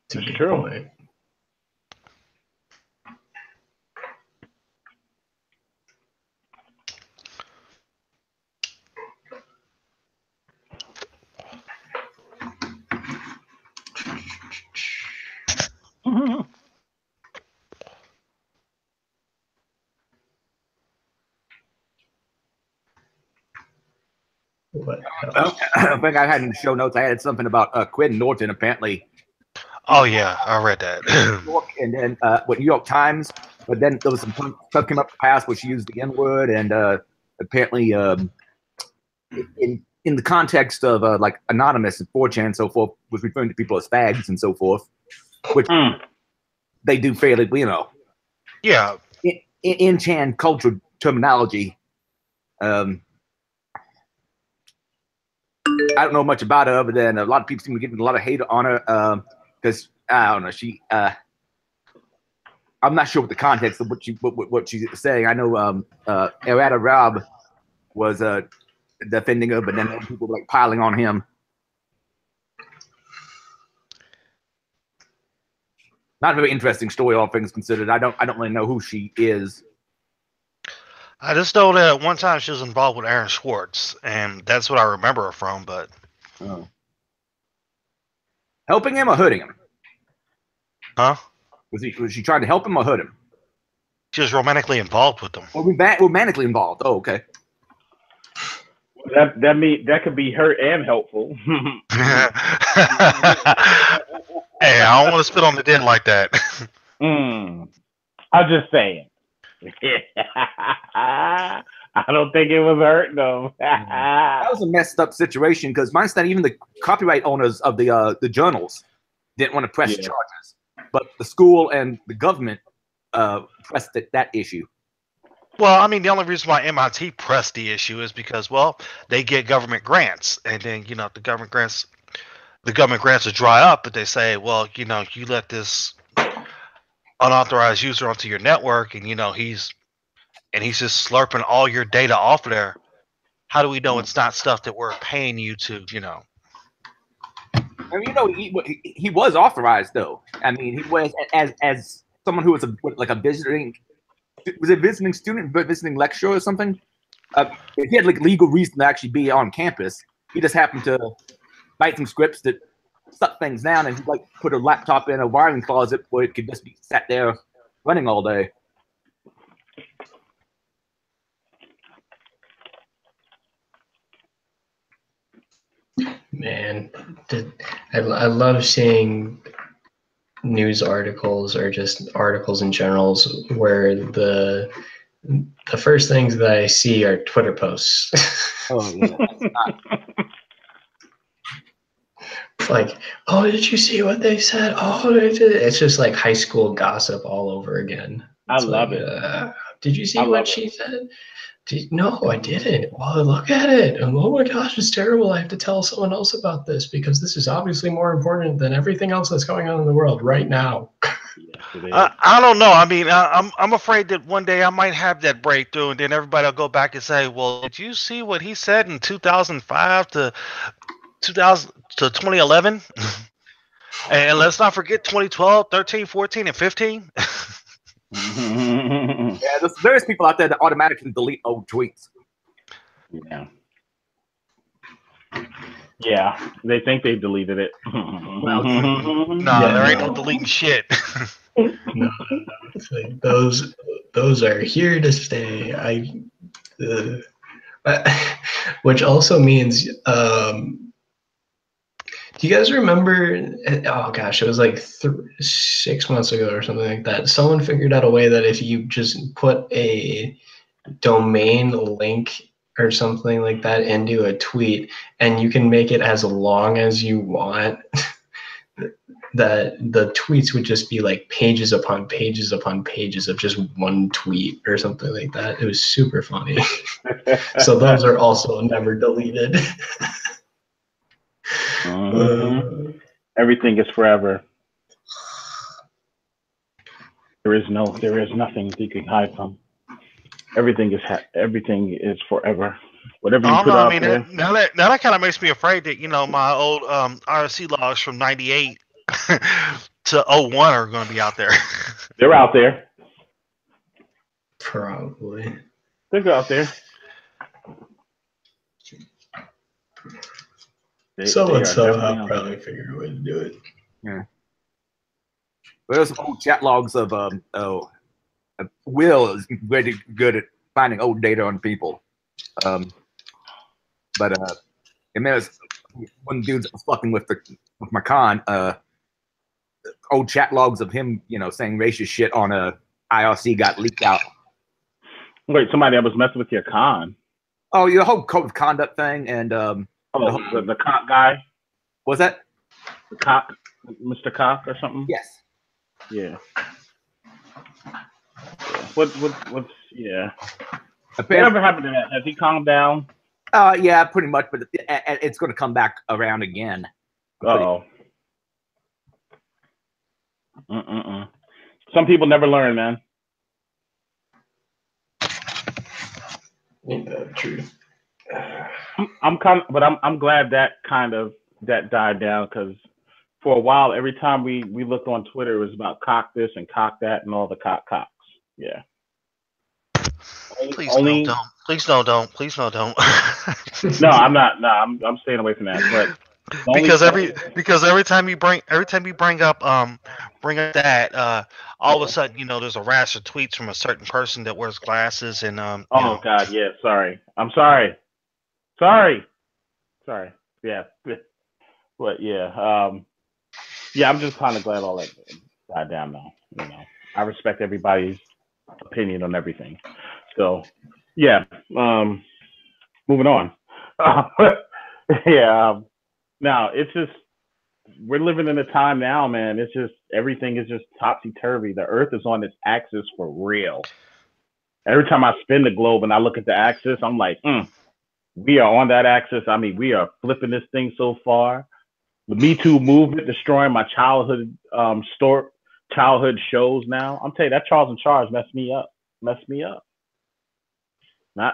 It's a That's good true. point. What else? I think I had in the show notes. I had something about Quinn Norton apparently Oh yeah, I read that. New York, and then what New York Times. But then there was some stuff came up the past where she used the N word, and apparently in the context of like anonymous and 4chan and so forth, was referring to people as fags and so forth, which they do fairly, Yeah, in Chan culture terminology. I don't know much about her other than a lot of people seem to be getting a lot of hate on her because I don't know. I'm not sure what the context of what she's saying. I know Errata Rob was defending her, but then people were like piling on him. Not a very interesting story, all things considered. I don't really know who she is. I just know that one time she was involved with Aaron Schwartz, and that's what I remember her from. But Helping him or hurting him? huh? Was she trying to help him or hurt him? She was romantically involved with him. Or romantically involved? Oh, okay. That could be hurt and helpful. Hey, I don't want to spit on the den like that. I'm just saying. I don't think it was hurt though. That was a messed up situation because mine's not even the copyright owners of the journals didn't want to press charges, but the school and the government pressed that issue. Well, I mean, the only reason why MIT pressed the issue is because, well, they get government grants, and then the government grants will dry up, but they say, well, you let this unauthorized user onto your network, and he's just slurping all your data off of there. How do we know it's not stuff that we're paying you to, I mean, he was authorized though. I mean, he was as someone who was a visiting student, but visiting lecturer or something. He had like legal reason to actually be on campus. He just happened to write some scripts that stuck things down, and he like put a laptop in a wiring closet where it could just be sat there running all day. Man, I love seeing news articles or just articles in generals where the first things that I see are Twitter posts. Oh yeah. Like, oh, did you see what they said? Oh, it's just like high school gossip all over again. I love it. Did you see what she said? No, I didn't. Well, look at it. Oh my gosh, it's terrible. I have to tell someone else about this because this is obviously more important than everything else that's going on in the world right now. I don't know. I mean, I'm afraid that one day I might have that breakthrough, and then everybody will go back and say, "Well, did you see what he said in 2005 to 2011?" And let's not forget 2012, 13, 14, and 15. Yeah, there's various people out there that automatically delete old tweets. Yeah, they think they deleted it. There ain't no deleting shit. No. It's like those are here to stay. Which also means, do you guys remember? Oh gosh, it was like 6 months ago or something like that. Someone figured out a way that if you just put a domain link or something like that into a tweet, and you can make it as long as you want, that the tweets would just be like pages upon pages upon pages of just one tweet or something like that. It was super funny. So those are also never deleted. Everything is forever. There is nothing you can hide from. Everything is forever. Whatever you Oh put no, I out mean there. now that kind of makes me afraid that my old RSC logs from '98 to '01 are going to be out there. They're out there. Probably. They're out there. Someone somehow definitely probably figured a way to do it. Yeah. There's some old chat logs of Will is very good at finding old data on people. And there's one dude that was fucking with my con, old chat logs of him, saying racist shit on a IRC got leaked out. Wait, somebody that was messing with your con. Oh, the whole code of conduct thing, and the cock guy. Was that the cock, Mr. Cock or something? Yes. Yeah. What's yeah? Whatever happened to that? Has he calmed down? Yeah, pretty much, but it's going to come back around again. Some people never learn, man. Ain't that true? I'm glad that died down, because for a while, every time we looked on Twitter, it was about cock this and cock that and all the cocks. Yeah. Please don't. Please no, don't. Please no, don't. No, I'm not. No, I'm staying away from that. But because every time you bring up that, all of a sudden, there's a rash of tweets from a certain person that wears glasses and oh God, yeah. Sorry. I'm sorry. Yeah. But yeah. Yeah, I'm just kind of glad all that died down now. I respect everybody's opinion on everything. So yeah. Moving on. Yeah. Now it's just, we're living in a time now, man. It's just, everything is just topsy-turvy. The earth is on its axis for real. Every time I spin the globe and I look at the axis, I'm like, we are on that axis. I mean, we are flipping this thing so far. The Me Too movement destroying my childhood shows now. I'm telling you, that Charles in Charge messed me up. Not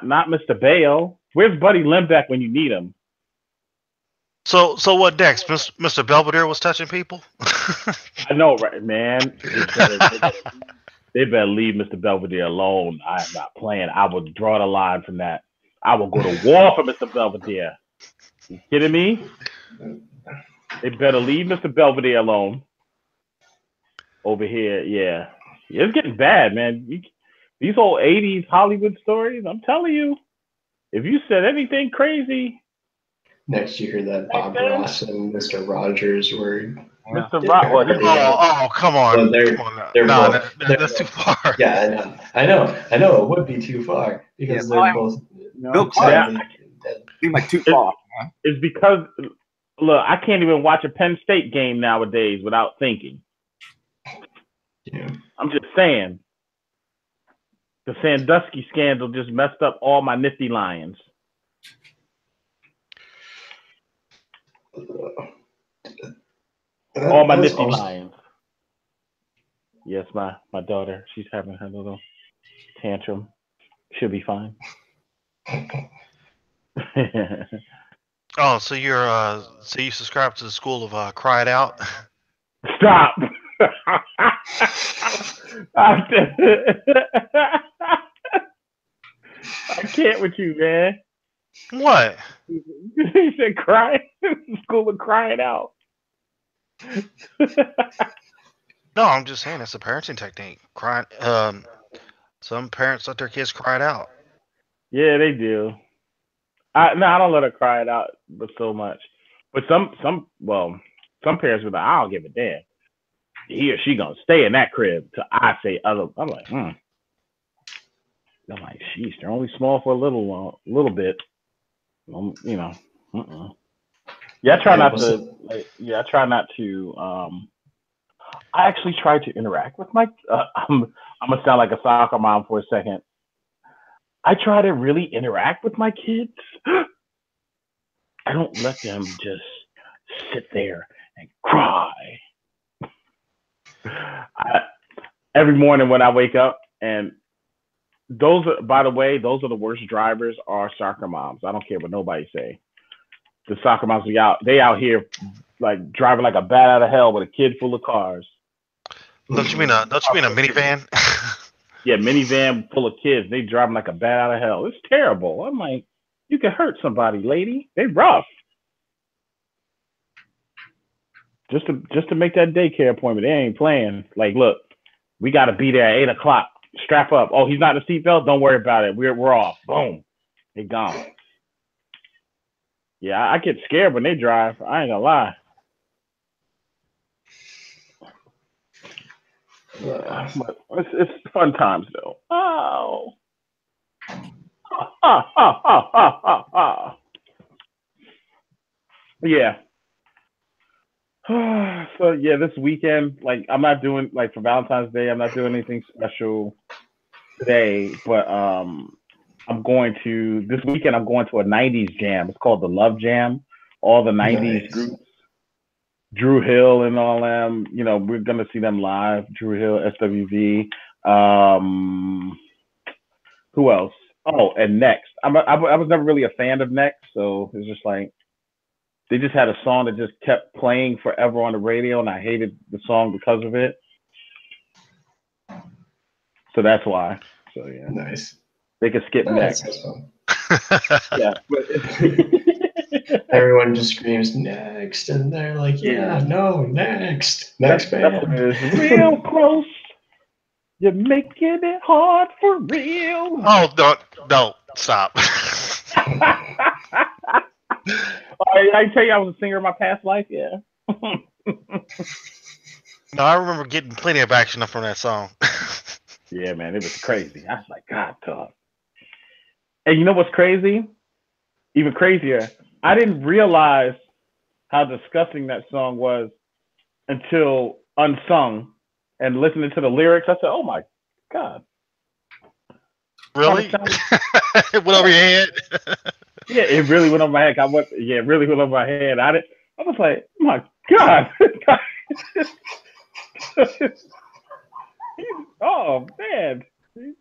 Mr. Bale. Where's Buddy Limbeck when you need him? So what next? Mr. Belvedere was touching people? I know, right, man. They better leave Mr. Belvedere alone. I am not playing. I will draw the line from that. I will go to war for Mr. Belvedere. You kidding me? They better leave Mr. Belvedere alone. Over here, yeah. It's getting bad, man. These old 80s Hollywood stories, I'm telling you, if you said anything crazy. Next, you hear that Bob Ross and Mr. Rogers were. Mr. Rogers. Oh, come on. Well, That's too far. Yeah, I know. It would be too far because they're both. Seem like too far. It's because, look, I can't even watch a Penn State game nowadays without thinking. Yeah. I'm just saying. The Sandusky scandal just messed up all my Nifty Lions. All my Nifty Lions. Yes, my daughter, she's having her little tantrum. She'll be fine. Oh, so you subscribe to the school of Cry It Out? Stop. I can't with you, man. What? He said crying. School of Crying Out. No, I'm just saying it's a parenting technique. Crying. Some parents let their kids cry it out. Yeah, they do. I don't let her cry it out, but so much. But some parents are like, I don't give a damn. He or she gonna stay in that crib till I say other. I'm like, I'm like, sheesh, they're only small for a little bit. Yeah, I try not to. I try not to. I actually try to interact with my. I'm gonna sound like a soccer mom for a second. I try to really interact with my kids. I don't let them just sit there and cry. Every morning when I wake up and those are, by the way, those are the worst drivers are soccer moms. I don't care what nobody say. The soccer moms they out here like driving like a bat out of hell with a kid full of cars. Don't you mean a minivan? Yeah, minivan full of kids. They driving like a bat out of hell. It's terrible. I'm like, you can hurt somebody, lady. They rough. Just to make that daycare appointment, they ain't playing. Like, look, we got to be there at 8:00. Strap up. Oh, he's not in a seatbelt. Don't worry about it. We're off. Boom. They gone. Yeah, I get scared when they drive. I ain't gonna lie. But it's fun times though. Oh. Yeah. So yeah, this weekend, like I'm not doing like for Valentine's Day, I'm not doing anything special today, but I'm going to this weekend. I'm going to a '90s jam. It's called the Love Jam. All the '90s groups, Drew Hill and all them. You know, we're gonna see them live. Drew Hill, SWV. Who else? Oh, and Next. I was never really a fan of Next, so it's just like they just had a song that just kept playing forever on the radio, and I hated the song because of it. So that's why. So yeah, nice. They can skip Next. Yeah. Everyone just screams Next, and they're like, "Yeah, no, Next, band." Is real close. You're making it hard for real. Oh, no, stop. I tell you, I was a singer in my past life. Yeah. No, I remember getting plenty of action from that song. Yeah, man, it was crazy. I was like, God, tough. And you know what's crazy? Even crazier. I didn't realize how disgusting that song was until unsung and listening to the lyrics. I said, "Oh my God." Really? It went over your head? Yeah, it really went over my head. It really went over my head. I was like, "Oh my God." Oh man,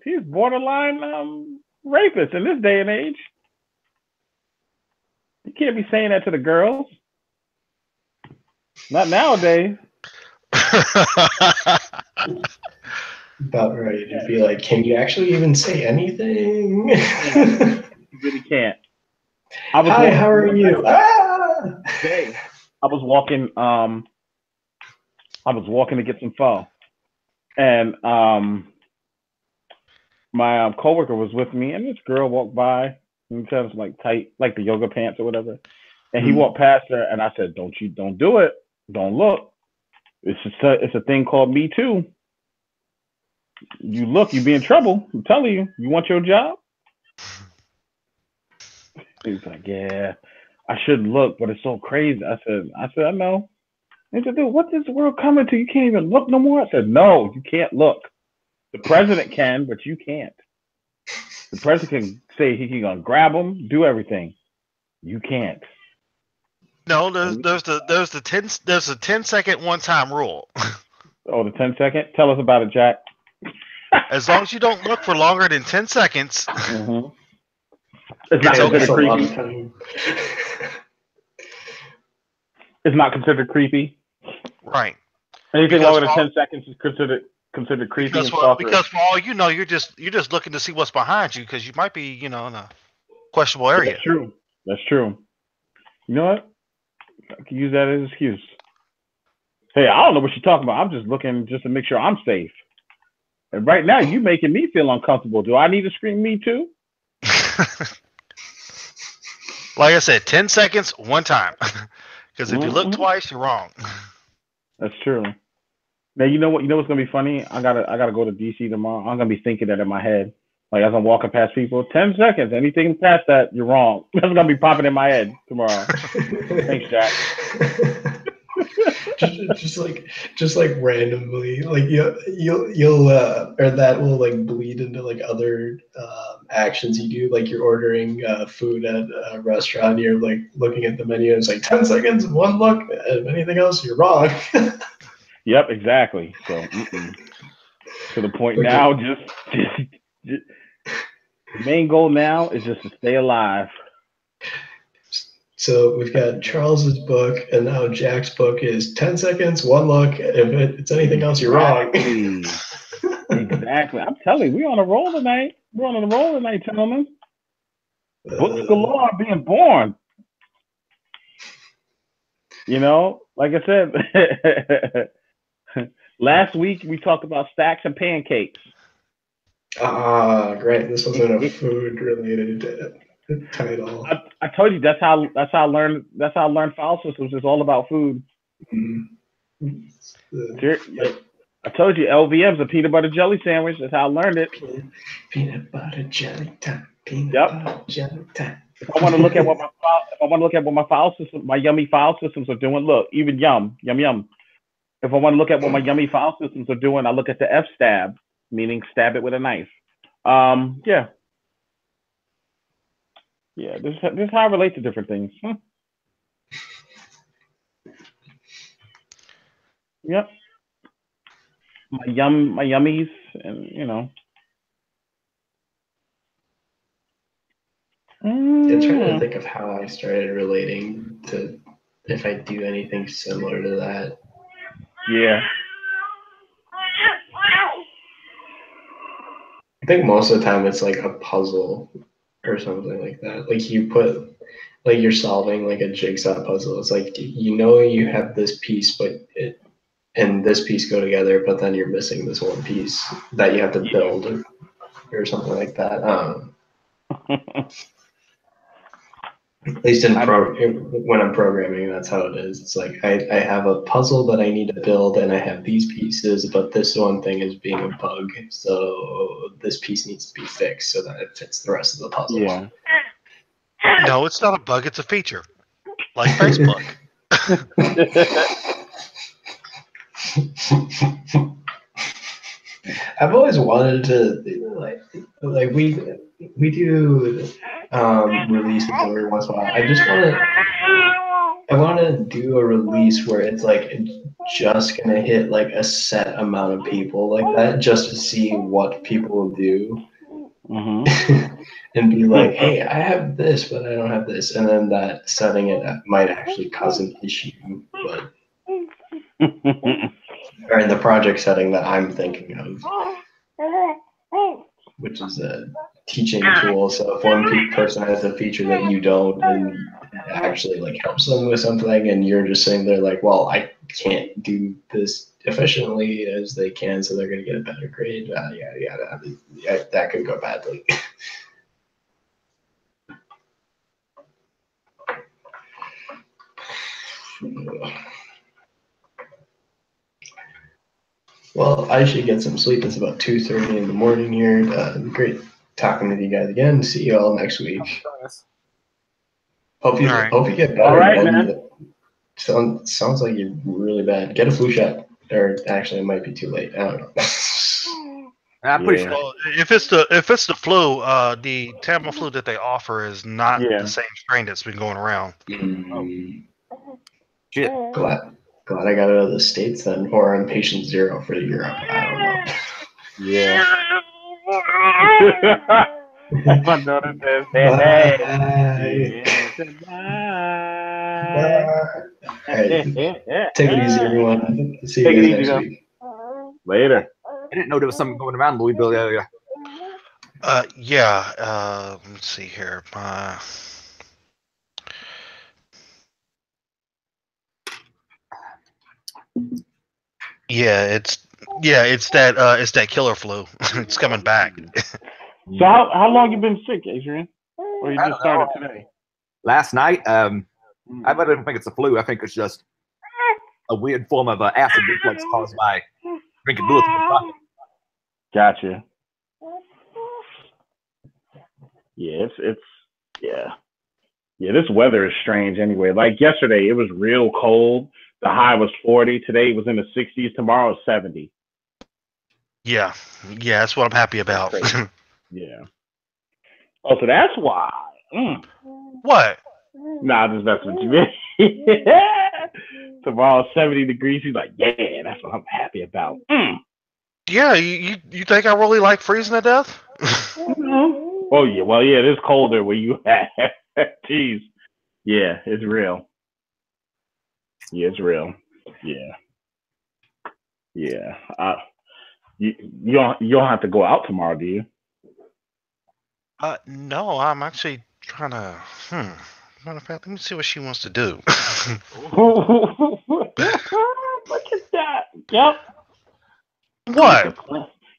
he's borderline rapist in this day and age. You can't be saying that to the girls. Not nowadays. About ready to be like, can you actually even say anything? You really can't. Hi, how are you? Hey, I was walking to get some pho, and my coworker was with me, and this girl walked by, and she had like tight, like the yoga pants or whatever, and he walked past her, and I said, don't do it, don't look. It's a thing called Me Too. You look, you be in trouble. I'm telling you. You want your job? He's like, yeah, I shouldn't look, but it's so crazy. I said, I know. He said, dude, what's this world coming to? You can't even look no more. I said, no, you can't look. The president can, but you can't. The president can say he gonna grab him, do everything. You can't. No, there's the 10-second one-time rule. Oh, the 10-second? Tell us about it, Jack. As long as you don't look for longer than 10 seconds. Mm-hmm. It's not considered creepy. It's not considered creepy. Right. Anything longer than 10 seconds is considered creepy. Because for all you know, you're just looking to see what's behind you because you might be, in a questionable area. That's true. You know what? I can use that as an excuse. Hey, I don't know what you're talking about. I'm just looking just to make sure I'm safe. And right now, you're making me feel uncomfortable. Do I need to scream Me Too? Like I said, 10 seconds, one time. Because if you look twice, you're wrong. That's true. Now you know what? You know what's gonna be funny? I gotta go to DC tomorrow. I'm gonna be thinking that in my head, like as I'm walking past people. 10 seconds. Anything past that, you're wrong. That's gonna be popping in my head tomorrow. Thanks, Jack. just like randomly, like you'll or that will like bleed into like other actions you do, like you're ordering food at a restaurant, you're like looking at the menu and it's like 10 seconds, one look, and anything else you're wrong. Yep, exactly. So to the point now, just The main goal now is just to stay alive. So we've got Charles's book, and now Jack's book is 10 seconds, one look. If it's anything else, you're wrong. Exactly. I'm telling you, we're on a roll tonight. We're on a roll tonight, gentlemen. Books galore are being born. You know, like I said, last week we talked about stacks and pancakes. Ah, great. This wasn't a food-related title. I told you that's how I learned file systems. It's all about food. I told you LVM's a peanut butter jelly sandwich. That's how I learned it. Peanut butter jelly time. Butter jelly time. If I want to look at what my file system, my yummy file systems are doing, look, even yum. If I want to look at what my yummy file systems are doing, I look at the F-stab, meaning stab it with a knife. Yeah. This is how I relate to different things. Yep. My yummies, and you know. I'm trying to think of how I started relating to if I do anything similar to that. Yeah. I think most of the time it's like a puzzle or something like that. Like you're solving like a jigsaw puzzle. It's like you have this piece, but it and this piece go together, but then you're missing this one piece that you have to build or something like that. At least when I'm programming, that's how it is. It's like I have a puzzle that I need to build, and I have these pieces, but this one thing is being a bug, so this piece needs to be fixed so that it fits the rest of the puzzle. Yeah. No, it's not a bug. It's a feature, like Facebook. I've always wanted to like we do releases every once in a while. I want to do a release where it's like just gonna hit like a set amount of people like that, just to see what people will do, and be like, hey, I have this, but I don't have this, and then that setting it might actually cause an issue, but. Or in the project setting that I'm thinking of, which is a teaching tool. So if one person has a feature that you don't, and it actually like helps them with something, and you're just sitting there like, well, I can't do this efficiently as they can, so they're going to get a better grade. Yeah, that could go badly. Well, I should get some sleep. It's about 2:30 in the morning here. Great talking with you guys again. See you all next week. Hope you get better. All right, man. Sounds like you're really bad. Get a flu shot, or actually, it might be too late. I don't know. I'm pretty sure. Well, if it's the flu, the Tamiflu that they offer is not the same strain that's been going around. Shit. Glad I got out of the States then, or I'm patient zero for Europe. I don't know. Yeah. Take it easy, everyone. See you guys next week. Later. I didn't know there was something going around Louisville area. Let's see here. It's that killer flu. It's coming back. So how long you been sick, Adrian? Or you just started today? Last night, I don't think it's a flu. I think it's just a weird form of acid reflux caused by drinking bulletproof coffee. Gotcha. Yeah, Yeah, this weather is strange anyway. Like yesterday, it was real cold. The high was 40. Today it was in the 60s. Tomorrow it's 70. Yeah, that's what I'm happy about. Yeah. Oh, so that's why. What? Nah, just messing with you. Tomorrow 70 degrees. He's like, yeah, that's what I'm happy about. Yeah, you think I really like freezing to death? Oh yeah, well yeah, it is colder where you at. Jeez. Yeah, it's real. Yeah, it's real. Yeah. Yeah. You don't have to go out tomorrow, do you? No, I'm actually trying to. Matter of fact, let me see what she wants to do. Look at that. Yep. What?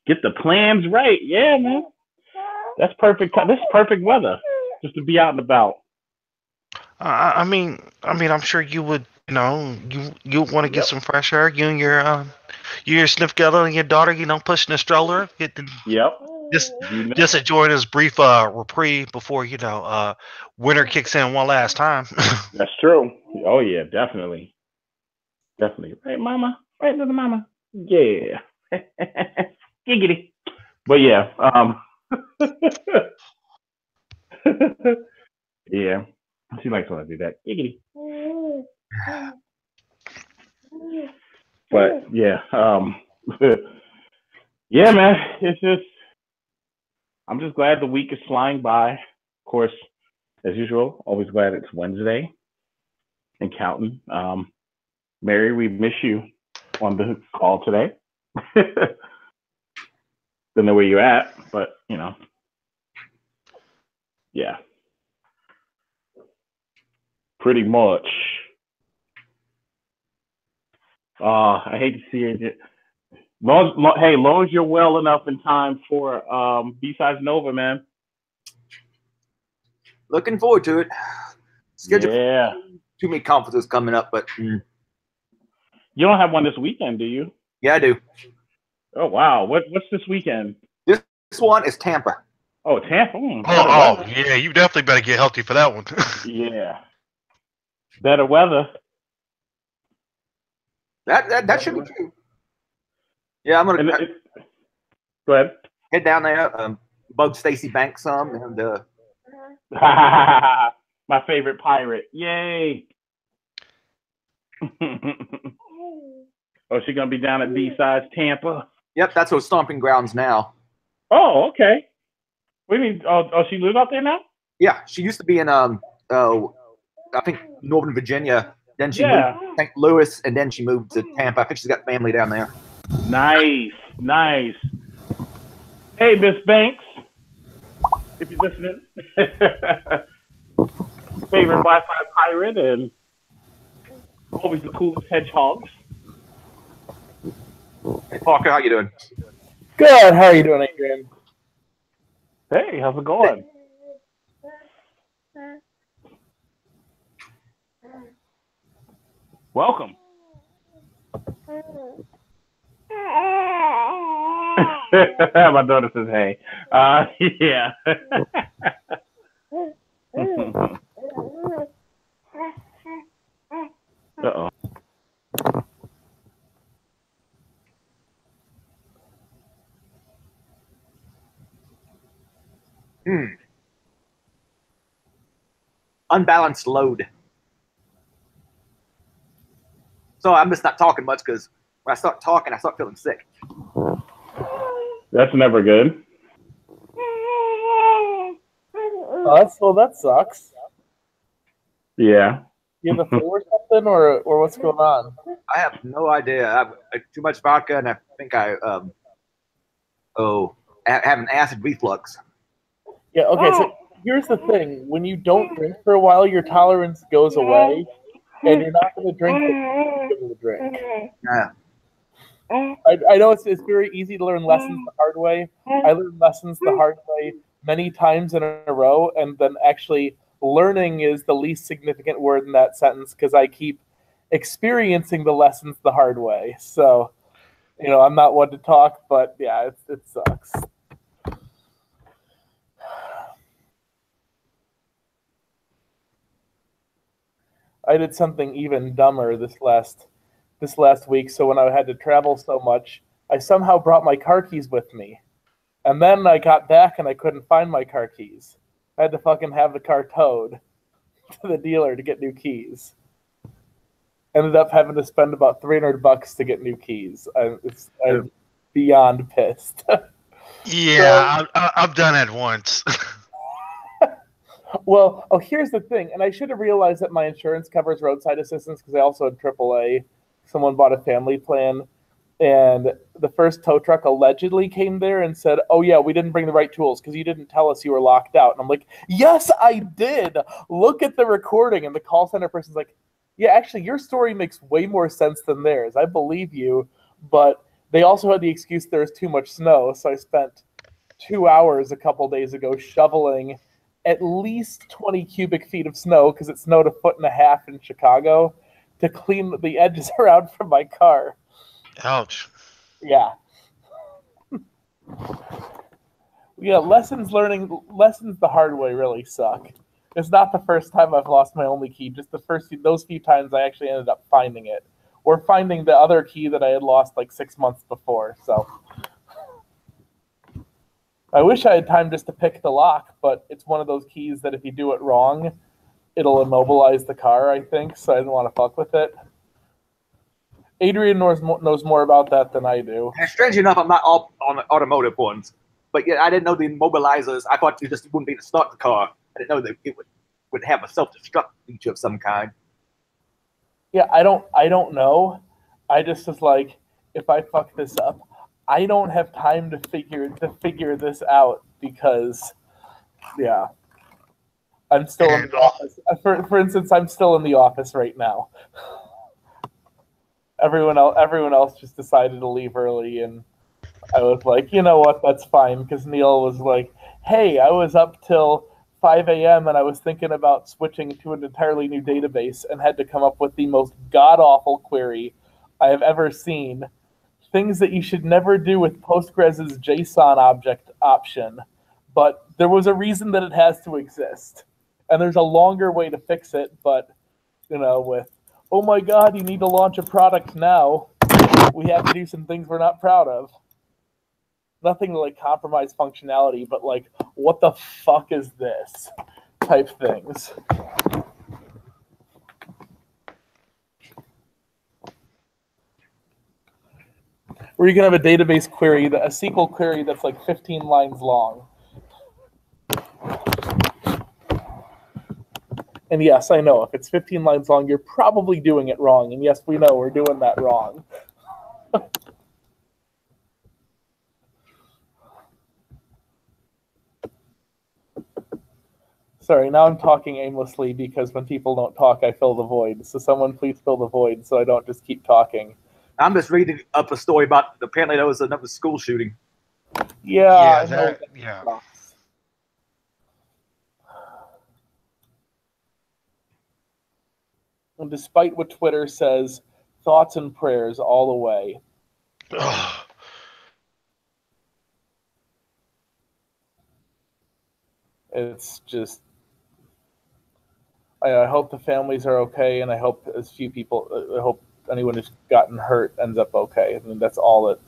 Get the plans right. Yeah, man. That's perfect. This is perfect weather just to be out and about. I'm sure you would. You want to get Yep. some fresh air. You and your Sniffgella and your daughter. Pushing the stroller. Yep. Just enjoy this brief reprieve before winter kicks in one last time. That's true. Oh yeah, definitely. Definitely. Right, mama? Right, little mama? Yeah. Giggity. But yeah, yeah. She likes when I do that. Giggity. But yeah, yeah, man. It's just I'm just glad the week is flying by. Of course, as usual, always glad it's Wednesday and counting. Mary, we miss you on the call today. Don't know where you're at, but yeah, pretty much. I hate to see it. Long as you're well enough in time for B-Sides Nova, man. Looking forward to it. Schedule Yeah. too many conferences coming up, but You don't have one this weekend, do you? yeah, I do. Oh wow. What's this weekend? This one is Tampa. Oh, Tampa. Oh, yeah, you definitely better get healthy for that one. Yeah. Better weather. That should be true. Yeah, I'm gonna Go ahead. head down there, bug Stacy Banks some, and my favorite pirate. Yay. Oh, she gonna be down at B-Sides Tampa? Yep, that's her stomping grounds now. Oh, okay. What do you mean? Oh, she lives out there now? Yeah, she used to be in I think Northern Virginia. Then she moved to St. Louis, and then she moved to Tampa. I think she's got family down there. Nice. Hey, Miss Banks, if you're listening, favorite Wi-Fi pirate and always the coolest hedgehogs. Hey, Parker, how you doing? Good. How are you doing, Adrian? Hey, how's it going? Welcome. My daughter says, "Hey." Yeah. Uh-oh. Unbalanced load. So I'm just not talking much because when I start talking, I start feeling sick. That's never good. Well, that sucks. Yeah. You have a flu or something, or what's going on? I have no idea. I have too much vodka, and I think I have an acid reflux. Yeah. Okay. So here's the thing: when you don't drink for a while, your tolerance goes away, and you're not going to drink the drink. Yeah. I know it's very easy to learn lessons the hard way. I learned lessons the hard way many times in a row, and then actually learning is the least significant word in that sentence because I keep experiencing the lessons the hard way. So, I'm not one to talk, but yeah, it sucks. I did something even dumber this last week. So when I had to travel so much, I somehow brought my car keys with me. And then I got back and I couldn't find my car keys. I had to fucking have the car towed to the dealer to get new keys. Ended up having to spend about $300 to get new keys. I'm beyond pissed. Yeah, I've done it once. Well, here's the thing, and I should have realized that my insurance covers roadside assistance because I also had AAA. Someone bought a family plan, and the first tow truck allegedly came there and said, "Oh yeah, we didn't bring the right tools because you didn't tell us you were locked out." And I'm like, "Yes, I did. Look at the recording." And the call center person's like, "Yeah, actually, your story makes way more sense than theirs. I believe you." But they also had the excuse there was too much snow, so I spent 2 hours a couple days ago shoveling at least 20 cubic feet of snow because it snowed 1.5 feet in Chicago to clean the edges around from my car. Ouch. Yeah. Yeah, lessons the hard way really suck. It's not the first time I've lost my only key, just those few times I actually ended up finding it. Or finding the other key that I had lost like 6 months before, so. I wish I had time just to pick the lock, but it's one of those keys that if you do it wrong, it'll immobilize the car, I think, so I didn't want to fuck with it. Adrian knows more about that than I do. And strangely enough, I'm not all on the automotive ones. But yeah, I didn't know the immobilizers. I thought you just wouldn't be able to start the car. I didn't know that it would have a self-destruct feature of some kind. Yeah, I don't know. I just was like, if I fuck this up, I don't have time to figure this out because, yeah, I'm still in the office. For instance, I'm still in the office right now. Everyone else just decided to leave early, and I was like, you know what, that's fine, because Neil was like, hey, I was up till 5 a.m. and I was thinking about switching to an entirely new database and had to come up with the most god-awful query I have ever seen. Things that you should never do with Postgres' JSON object option, but there was a reason that it has to exist. And there's a longer way to fix it, but, with, oh my god, you need to launch a product now, we have to do some things we're not proud of. Nothing to, compromise functionality, but, what the fuck is this? Type things. Where you can have a database query, a SQL query that's 15 lines long. And yes, I know, if it's 15 lines long, you're probably doing it wrong. And yes, we know we're doing that wrong. Sorry, now I'm talking aimlessly because when people don't talk, I fill the void. So someone please fill the void so I don't just keep talking. I'm just reading up a story about apparently there was another school shooting. Yeah, yeah. And despite what Twitter says, thoughts and prayers all the way. Ugh. It's just, I hope the families are okay, and I hope I hope anyone who's gotten hurt ends up okay. I mean, that's all it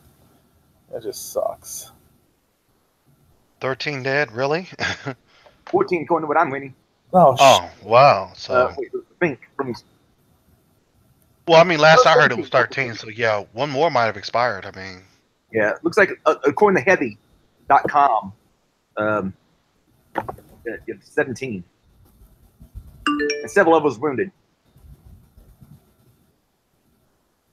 just sucks. 13 dead, really? 14 according to what I'm reading. Oh, wow. So, well, I mean, last I heard it was 13, so yeah, one more might have expired. I mean, yeah, it looks like according to heavy.com, 17. And several of us wounded.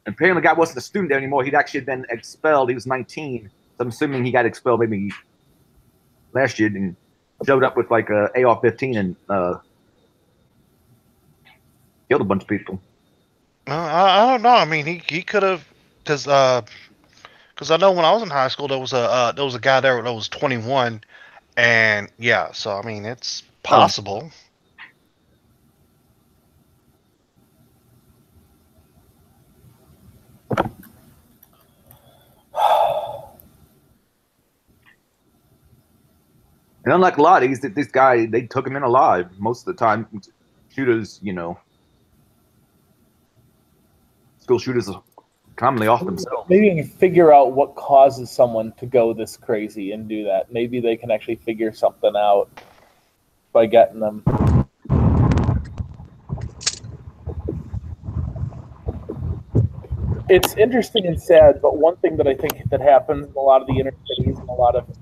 And apparently the guy wasn't a student there anymore. He'd actually been expelled. He was 19. So I'm assuming he got expelled maybe last year and showed up with a AR-15 and killed a bunch of people. I don't know. I mean, he could have, because I know when I was in high school there was a guy there that was 21, and yeah, so I mean it's possible. And unlike a lot of this guy, they took him in alive most of the time. Shooters, school shooters are commonly off themselves. Maybe you can figure out what causes someone to go this crazy and do that. Maybe they can actually figure something out by getting them. It's interesting and sad, but one thing that I think that happens in a lot of the inner cities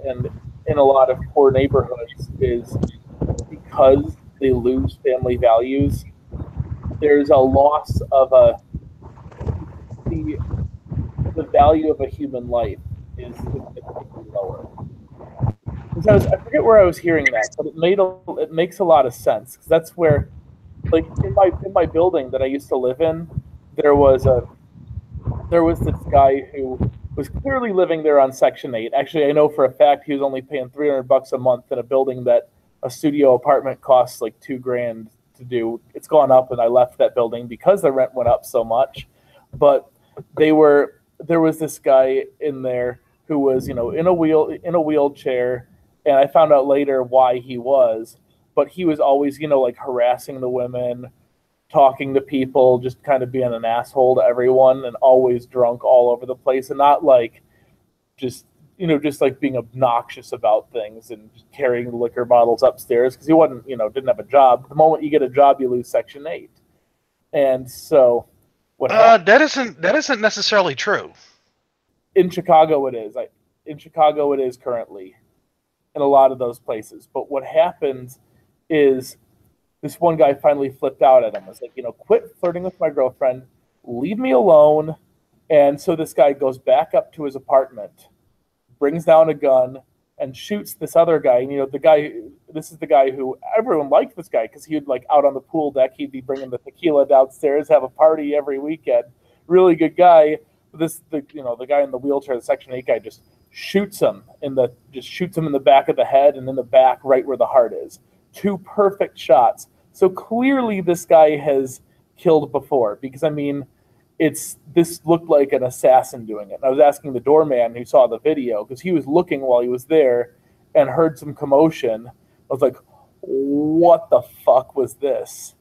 and in a lot of poor neighborhoods is because they lose family values, there's a loss of the value of a human life is significantly lower. I forget where I was hearing that, but it makes a lot of sense because that's where, like in my building that I used to live in, there was this guy who was clearly living there on Section 8. Actually, I know for a fact he was only paying $300 a month in a building that a studio apartment costs like $2,000 to do. It's gone up, and I left that building because the rent went up so much. But there was this guy in there who was, in a wheelchair, and I found out later why he was. But he was always, like harassing the women, talking to people, just kind of being an asshole to everyone, and always drunk all over the place, and not like just like being obnoxious about things and carrying liquor bottles upstairs because he wasn't, didn't have a job. The moment you get a job, you lose Section 8. And so what happened? That isn't necessarily true. In Chicago it is. In Chicago it is currently in a lot of those places. But what happens is this one guy finally flipped out at him. I was like, quit flirting with my girlfriend, leave me alone. And so this guy goes back up to his apartment, brings down a gun, and shoots this other guy. And, this is the guy who everyone liked this guy because he would, like, out on the pool deck, he'd be bringing the tequila downstairs, have a party every weekend. Really good guy. The guy in the wheelchair, the Section 8 guy, just shoots him in the back of the head and in the back right where the heart is. 2 perfect shots. So clearly this guy has killed before because, this looked like an assassin doing it. And I was asking the doorman who saw the video because he was looking while he was there and heard some commotion. I was like, what the fuck was this?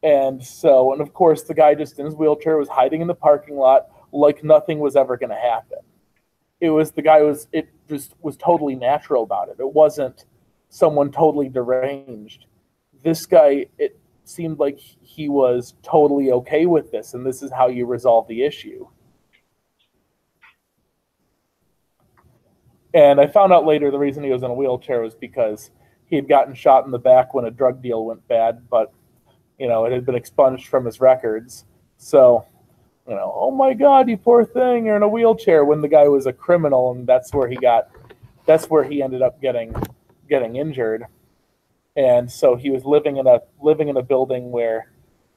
And of course, the guy just in his wheelchair was hiding in the parking lot like nothing was ever going to happen. It just was totally natural about it. It wasn't someone totally deranged. This guy, it seemed like he was totally okay with this, and this is how you resolve the issue. And I found out later the reason he was in a wheelchair was because he had gotten shot in the back when a drug deal went bad, but, it had been expunged from his records. So, oh my God, you poor thing, you're in a wheelchair, when the guy was a criminal, and that's where he ended up getting injured. And so he was living in a building where,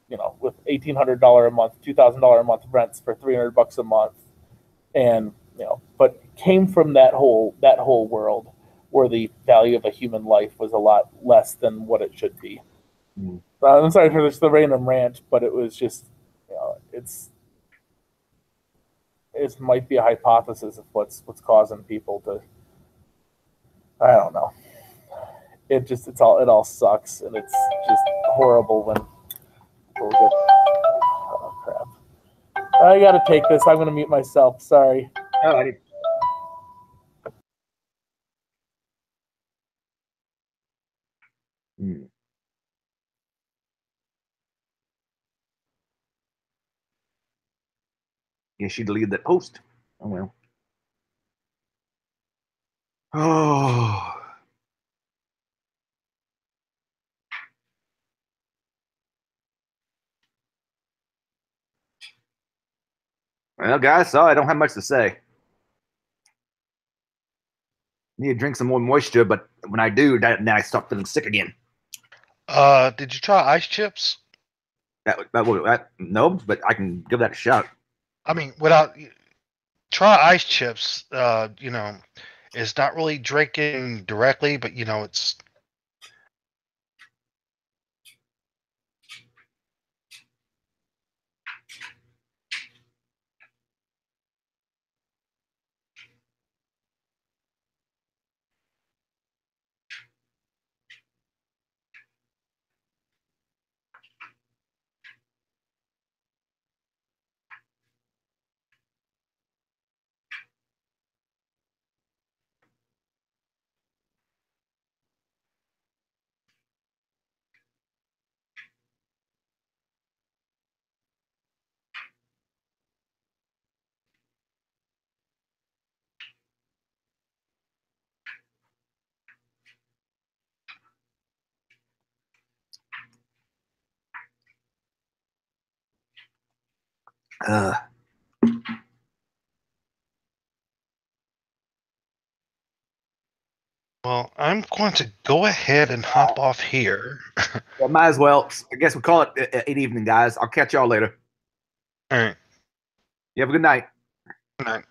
with $1,800 a month, $2,000 a month rents for $300 a month, and but came from that whole world where the value of a human life was a lot less than what it should be. Mm. I'm sorry for just the random rant, but it was just, it might be a hypothesis of what's causing people to, I don't know. It all sucks, and it's just horrible when people get. Oh crap! I gotta take this. I'm gonna mute myself. Sorry. Alrighty. Guess she deleted that post. Oh well. Oh. Well, guys, sorry, I don't have much to say. Need to drink some more moisture, but when I do, then I start feeling sick again. Did you try ice chips? No, but I can give that a shot. Try ice chips. It's not really drinking directly, but it's. Uh, Well, I'm going to go ahead and hop off here. well, might as well. I guess we call it an evening, guys. I'll catch y'all later. All right. You have a good night. Good night.